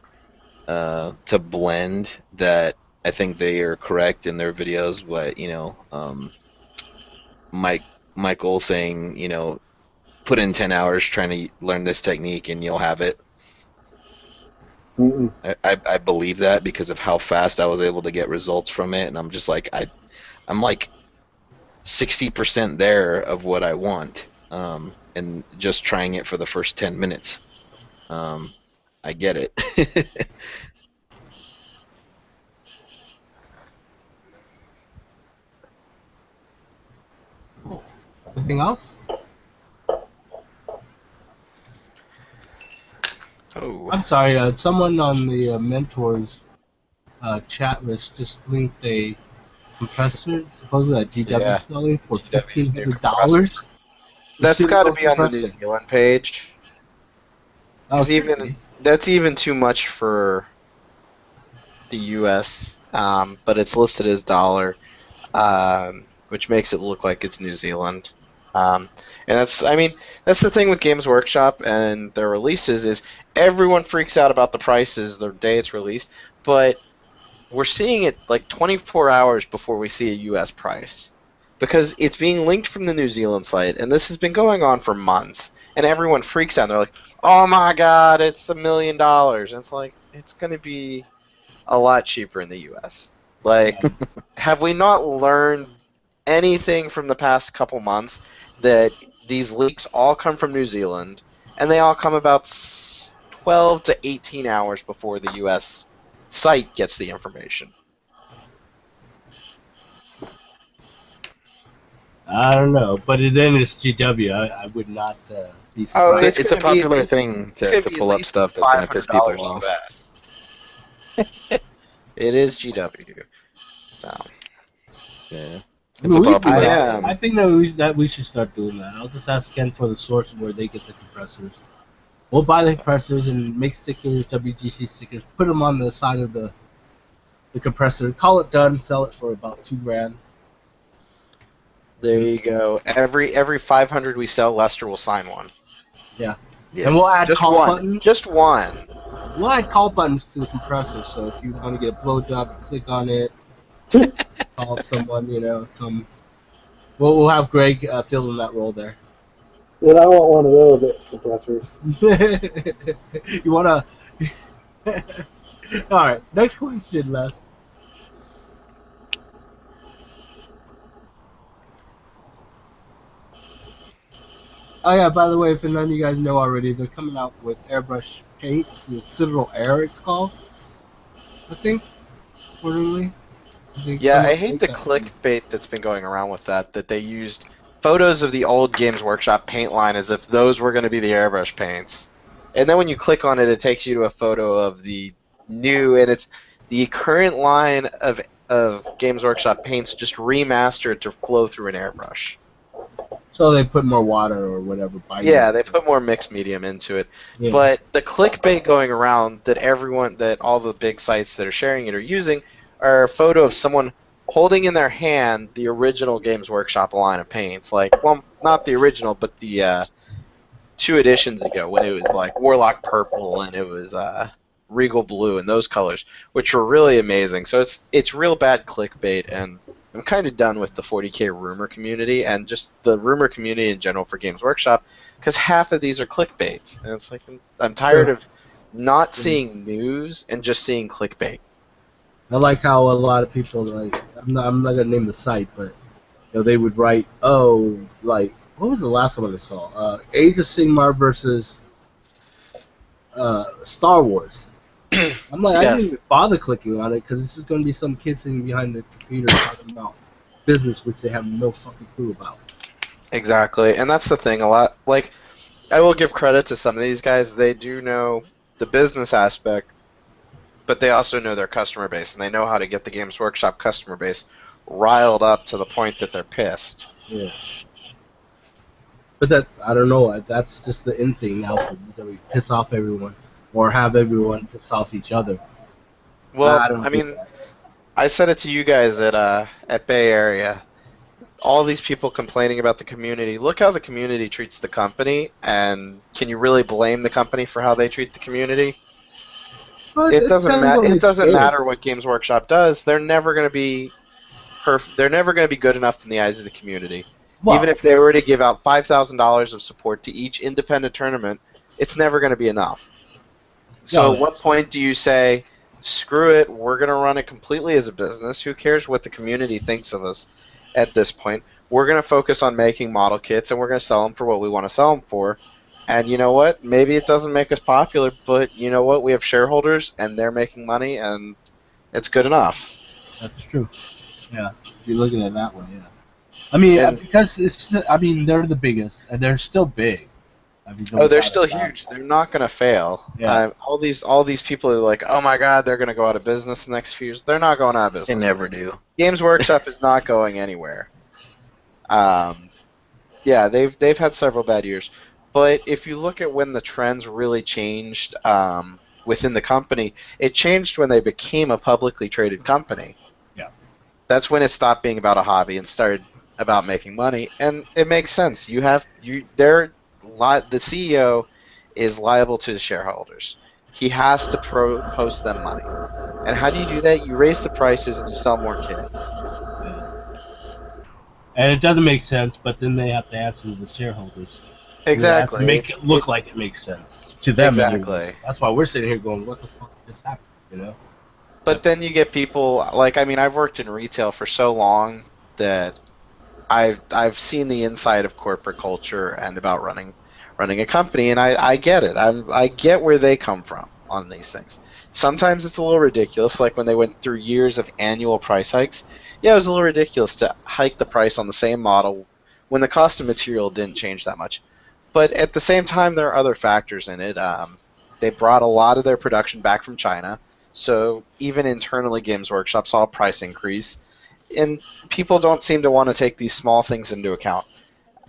to blend, that I think they are correct in their videos. But Michael saying, put in 10 hours trying to learn this technique and you'll have it. I believe that because of how fast I was able to get results from it, and I'm just like I'm like 60% there of what I want, and just trying it for the first 10 minutes. I get it. Anything else? Oh. I'm sorry, someone on the Mentors chat list just linked a compressor, supposedly that GW is selling for $1,500. That's got to be on the New Zealand page. Oh, That's even too much for the U.S., but it's listed as dollar, which makes it look like it's New Zealand. And that's the thing with Games Workshop and their releases is everyone freaks out about the prices the day it's released, but we're seeing it like 24 hours before we see a U.S. price because it's being linked from the New Zealand site, and this has been going on for months, and everyone freaks out. And they're like, "Oh my God, it's $1 million!" And it's like it's going to be a lot cheaper in the U.S. Like, have we not learned anything from the past couple months that these leaks all come from New Zealand, and they all come about 12 to 18 hours before the U.S. site gets the information? I don't know, but then it's GW. I would not be Oh, surprised. It's a popular thing to pull up stuff that's going to piss people off. US. It is GW. So. Yeah. I It's mean, a popular I think that we should start doing that. I'll just ask Ken for the source where they get the compressors. We'll buy the compressors and make stickers, WGC stickers, put them on the side of the compressor, call it done, sell it for about $2,000. There you go. Every 500 we sell, Lester will sign one. Yeah. Yes. And we'll add Just call one. buttons. Just one. We'll add call buttons to the compressor, so if you want to get a blowjob, you click on it, call up someone, come. We'll have Greg fill in that role there. Then I want one of those compressors. You want to... All right, next question, Les. Oh yeah, by the way, if none of you guys know already, they're coming out with Airbrush paints, the Citadel Air it's called, I think, quarterly. Yeah, I hate the clickbait that's been going around with that they used photos of the old Games Workshop paint line as if those were going to be the Airbrush paints. And then when you click on it, it takes you to a photo of the new, and it's the current line of Games Workshop paints just remastered to flow through an airbrush. So they put more water or whatever. Yeah, they put more mixed medium into it. Yeah. But the clickbait going around that all the big sites that are sharing it are using are a photo of someone holding in their hand the original Games Workshop line of paints. Like, well, not the original, but the 2 editions ago when it was like Warlock Purple and it was Regal Blue and those colors, which were really amazing. So it's real bad clickbait, and I'm kind of done with the 40K rumor community and just the rumor community in general for Games Workshop, because half of these are clickbaits, and it's like I'm tired of not seeing news and just seeing clickbait. I like how a lot of people, like, I'm not gonna name the site, but they would write, like, what was the last one I saw? Age of Sigmar versus Star Wars. I'm like, I didn't even bother clicking on it because it's just going to be some kid sitting behind the computer talking about business which they have no fucking clue about. Exactly, and that's the thing. A lot, like, I will give credit to some of these guys. They do know the business aspect, but they also know their customer base, and they know how to get the Games Workshop customer base riled up to the point that they're pissed. Yeah. But I don't know. That's just the in thing now that we piss off everyone. Or have everyone piss off each other. Well, I said it to you guys at Bay Area. All these people complaining about the community. Look how the community treats the company, and can you really blame the company for how they treat the community? Well, it doesn't matter what Games Workshop does. They're never going to be They're never going to be good enough in the eyes of the community. Well, even if they were to give out $5,000 of support to each independent tournament, it's never going to be enough. So at what point do you say, screw it, we're going to run it completely as a business, who cares what the community thinks of us at this point? We're going to focus on making model kits, and we're going to sell them for what we want to sell them for. And you know what? Maybe it doesn't make us popular, but you know what? We have shareholders, and they're making money, and it's good enough. That's true. Yeah, if you look at it that way, yeah. I mean, because they're the biggest, and they're still big. They're still huge. They're not going to fail. Yeah. All these people are like, oh my god, they're going to go out of business in the next few years. They're not going out of business. They never do. Games Workshop is not going anywhere. Yeah, they've had several bad years, But if you look at when the trends really changed within the company, it changed when they became a publicly traded company. Yeah. That's when it stopped being about a hobby and started about making money, and it makes sense. The CEO is liable to the shareholders. He has to post them money. And how do you do that? You raise the prices and you sell more kits. And it doesn't make sense, but then they have to answer to the shareholders. They have to Exactly. make it look like it makes sense to them. Exactly. Anyways. That's why we're sitting here going, "What the fuck just happened?" You know. But then you get people like, I mean, I've worked in retail for so long that I've seen the inside of corporate culture and about running a company, and I get it. I get where they come from on these things. Sometimes it's a little ridiculous, like when they went through years of annual price hikes. Yeah, it was a little ridiculous to hike the price on the same model when the cost of material didn't change that much. But at the same time, there are other factors in it. They brought a lot of their production back from China, so even internally, Games Workshop saw a price increase, and people don't seem to want to take these small things into account.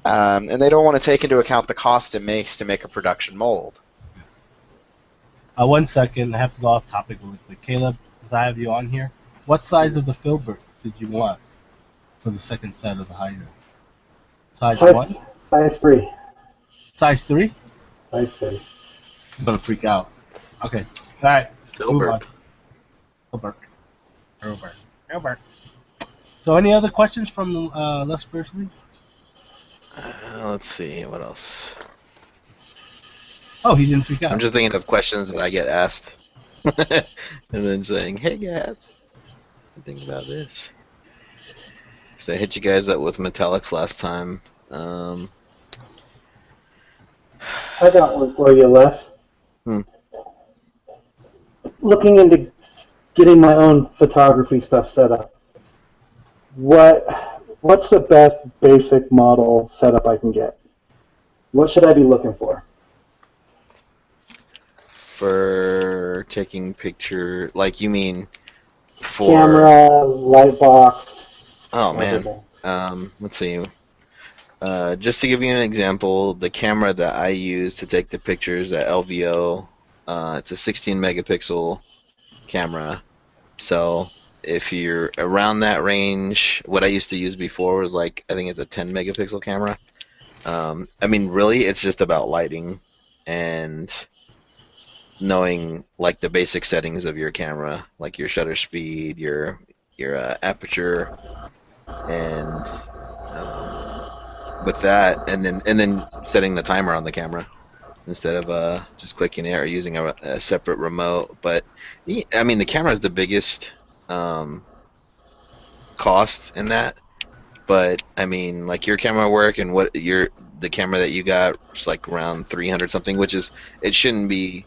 And they don't want to take into account the cost it makes to make a production mold. 1 second, I have to go off topic really quick. Caleb, as I have you on here, what size of the filbert did you want for the second set of the hider? Size what? Size 3. Size 3? Size 3. I'm gonna freak out. Okay. All right. Filbert. Filbert. So, any other questions from Les personally? Let's see, what else? Oh, he didn't freak out. I'm just thinking of questions that I get asked. And then saying, hey guys, what do you think about this? So I hit you guys up with metallics last time. I got one for you, Les. Looking into getting my own photography stuff set up. What's the best basic model setup I can get? What should I be looking for? For taking picture, like you mean for camera, light box. Oh man. Everything. Let's see. Just to give you an example, the camera that I use to take the pictures at LVO, it's a 16 megapixel camera. So if you're around that range, what I used to use before was like, I think it's a 10 megapixel camera. I mean, really, it's just about lighting and knowing like the basic settings of your camera, like your shutter speed, your aperture, and with that, and then setting the timer on the camera instead of just clicking it or using a separate remote. But I mean, the camera is the biggest cost in that. But I mean, like your camera work and the camera that you got is like around 300 something, which is, it shouldn't be.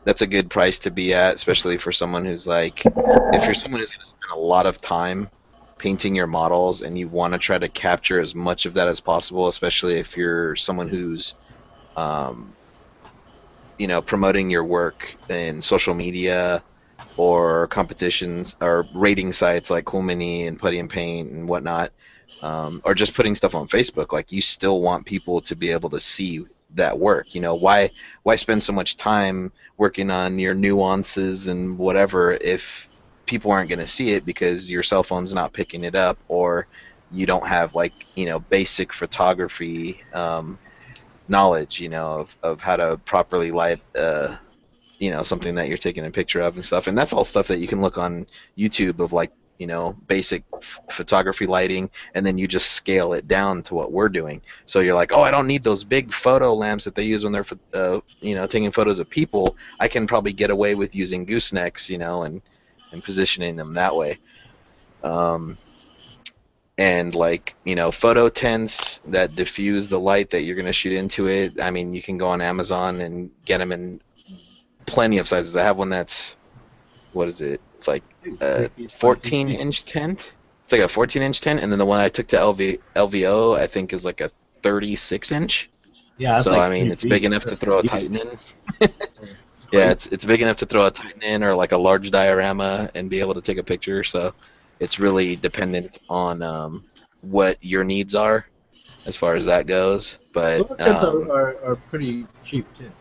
That's a good price to be at, especially for someone who's like, if you're someone who's going to spend a lot of time painting your models and you want to try to capture as much of that as possible, especially if you're someone who's, promoting your work in social media or competitions or rating sites like Cool Mini and Putty and Paint and whatnot, or just putting stuff on Facebook. Like, you still want people to be able to see that work. Why spend so much time working on your nuances and whatever if people aren't going to see it because your cell phone's not picking it up, or you don't have basic photography knowledge of how to properly light something that you're taking a picture of and stuff. And that's all stuff that you can look on YouTube of, like, basic photography lighting, and then you just scale it down to what we're doing. So you're like, oh, I don't need those big photo lamps that they use when they're taking photos of people. I can probably get away with using goosenecks, and positioning them that way. And photo tents that diffuse the light that you're going to shoot into it. I mean, you can go on Amazon and get them in plenty of sizes. I have one that's, what is it? It's like a 14-inch tent. It's like a 14-inch tent, and then the one I took to LVO, I think, is like a 36-inch. Yeah. That's so like I mean, it's big enough to throw a Titan in. Yeah, it's big enough to throw a Titan in, or like a large diorama, and be able to take a picture. So it's really dependent on what your needs are. as far as that goes. But Fluorescents are pretty cheap too.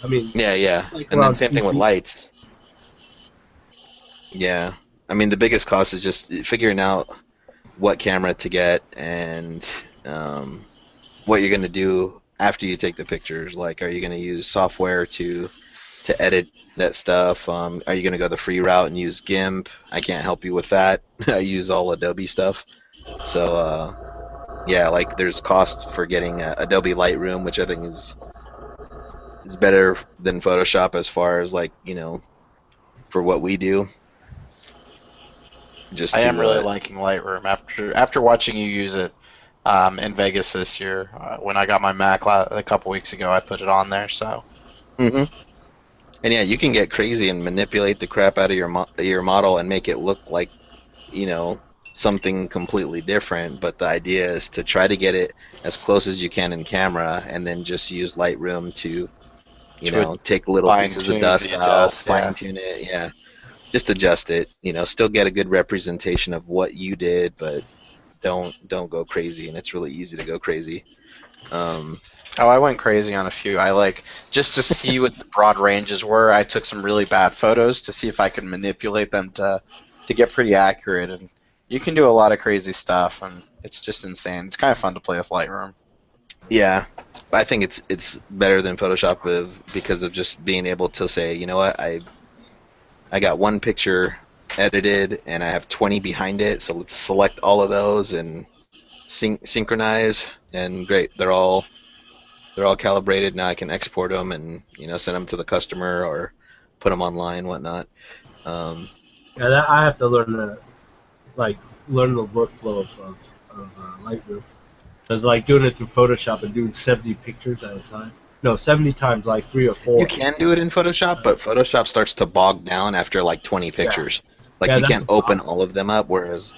I mean, yeah. like And then around same thing with 2 feet. lights. Yeah. I mean, the biggest cost is just figuring out what camera to get and what you're going to do after you take the pictures. Like, are you going to use software to edit that stuff? Are you going to go the free route and use GIMP? I can't help you with that. I use all Adobe stuff. So, yeah, like there's cost for getting Adobe Lightroom, which I think is better than Photoshop as far as like, for what we do. Just I am to really liking Lightroom after watching you use it in Vegas this year. When I got my Mac a couple weeks ago, I put it on there. So And yeah, you can get crazy and manipulate the crap out of your model and make it look like, something completely different. But the idea is to try to get it as close as you can in camera, and then just use Lightroom to, take little pieces of fine-tune dust the out, adjust, yeah. fine tune it, yeah, just adjust it. Still get a good representation of what you did, but don't go crazy. And it's really easy to go crazy. Oh, I went crazy on a few. Just to see what the broad ranges were, I took some really bad photos to see if I could manipulate them to get pretty accurate. And you can do a lot of crazy stuff, and it's just insane. It's kind of fun to play with Lightroom. Yeah, I think it's better than Photoshop because of just being able to say, you know what, I got one picture edited and I have 20 behind it, so let's select all of those and synchronize, and great, they're all calibrated. Now I can export them and send them to the customer or put them online, whatnot. Yeah, I have to learn learn the workflow of Lightroom. Because like doing it through Photoshop and doing 70 pictures at a time. No, 70 times like 3 or 4. You can do it in Photoshop, but Photoshop starts to bog down after like 20 pictures. Like Yeah, you that's can't the open problem. all of them up, whereas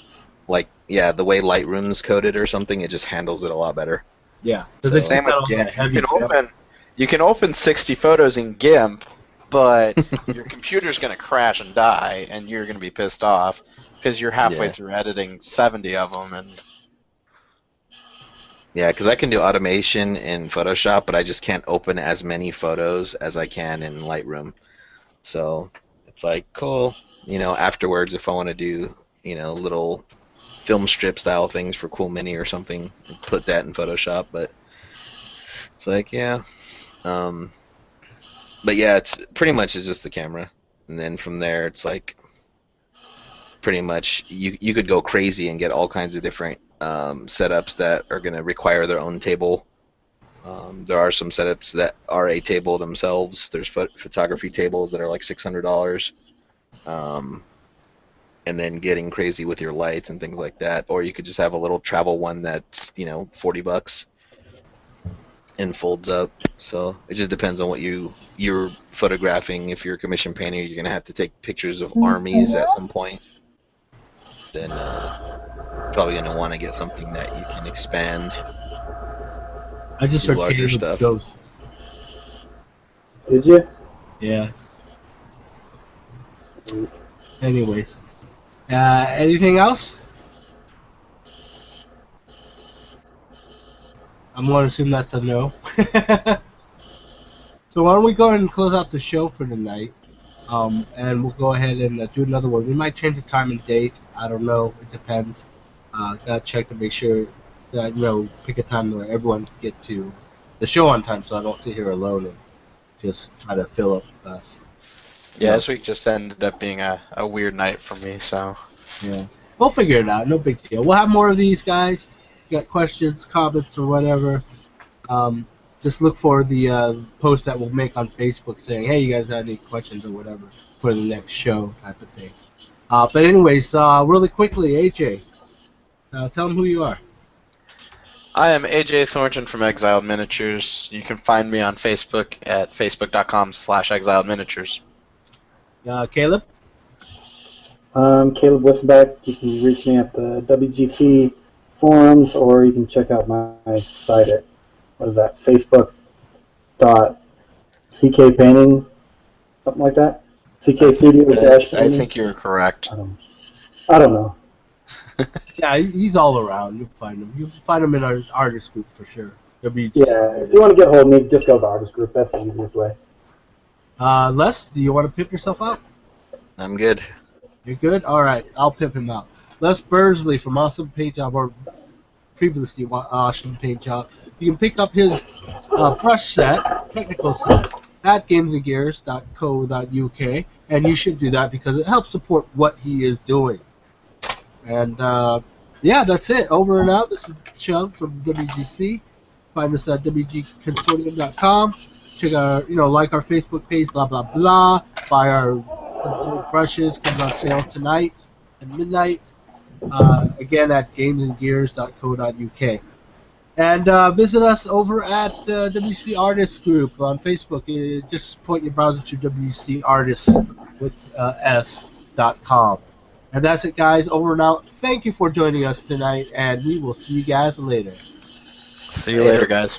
the way Lightroom's coded or something, it just handles it a lot better. Yeah. So- They Same put with that on the GIMP. heavy camera. You can open 60 photos in GIMP, but your computer's going to crash and die, and you're going to be pissed off because you're halfway Yeah. through editing 70 of them. And Yeah, because I can do automation in Photoshop, but I just can't open as many photos as I can in Lightroom. So it's like, cool. Afterwards, if I want to do, little film strip style things for Cool Mini or something, put that in Photoshop. But it's like, yeah. But yeah, it's pretty much is just the camera. And then from there, it's like pretty much you could go crazy and get all kinds of different setups that are going to require their own table. There are some setups that are a table themselves. There's photography tables that are like $600, and then getting crazy with your lights and things like that. Or you could just have a little travel one that's $40 and folds up. So it just depends on what you're photographing. If you're a commission painter, you're gonna have to take pictures of armies at some point. Then probably gonna want to get something that you can expand. I just Do heard larger Caleb's stuff. Ghost. Did you? Yeah. Anyways. Anything else? I'm going to assume that's a no. So why don't we go ahead and close out the show for tonight? And we'll go ahead and do another one. We might change the time and date. I don't know. It depends. Gotta check to make sure that, pick a time where everyone can get to the show on time, so I don't sit here alone and just try to fill up us. yeah, this week just ended up being a weird night for me. So Yeah. We'll figure it out. No big deal. We'll have more of these guys. You got questions, comments, or whatever. Just look for the post that we'll make on Facebook saying, hey, you guys have any questions or whatever for the next show type of thing. But anyways, really quickly, AJ, tell them who you are. I am AJ Thornton from Exiled Miniatures. You can find me on Facebook at facebook.com/Exiled Miniatures. Caleb? Caleb Westbeck. You can reach me at the WGC forums, or you can check out my site at, what is that, facebook.ckpainting, something like that? CK Studio I Painting? think you're correct. I don't know. Yeah, he's all around. You'll find him. You'll find him in our artist group for sure. WGC. Yeah, if you want to get hold of me, just go to the artist group. That's the easiest way. Les, do you want to pimp yourself out? I'm good. You're good? All right, I'll pimp him out. Les Bursley from Awesome Paint Job, or previously Awesome Paint Job. You can pick up his brush set, technical set, at gamesandgears.co.uk, and you should do that because it helps support what he is doing. And yeah, that's it. Over and out. This is Chug from WGC. Find us at wgconsortium.com. Check our, like our Facebook page, blah blah blah. Buy our brushes. Coming on sale tonight at midnight. Again at gamesandgears.co.uk. And visit us over at the WC Artists group on Facebook. Just point your browser to WCArtists with s.com. And that's it, guys. Over and out. Thank you for joining us tonight, and we will see you guys later. See you later, guys.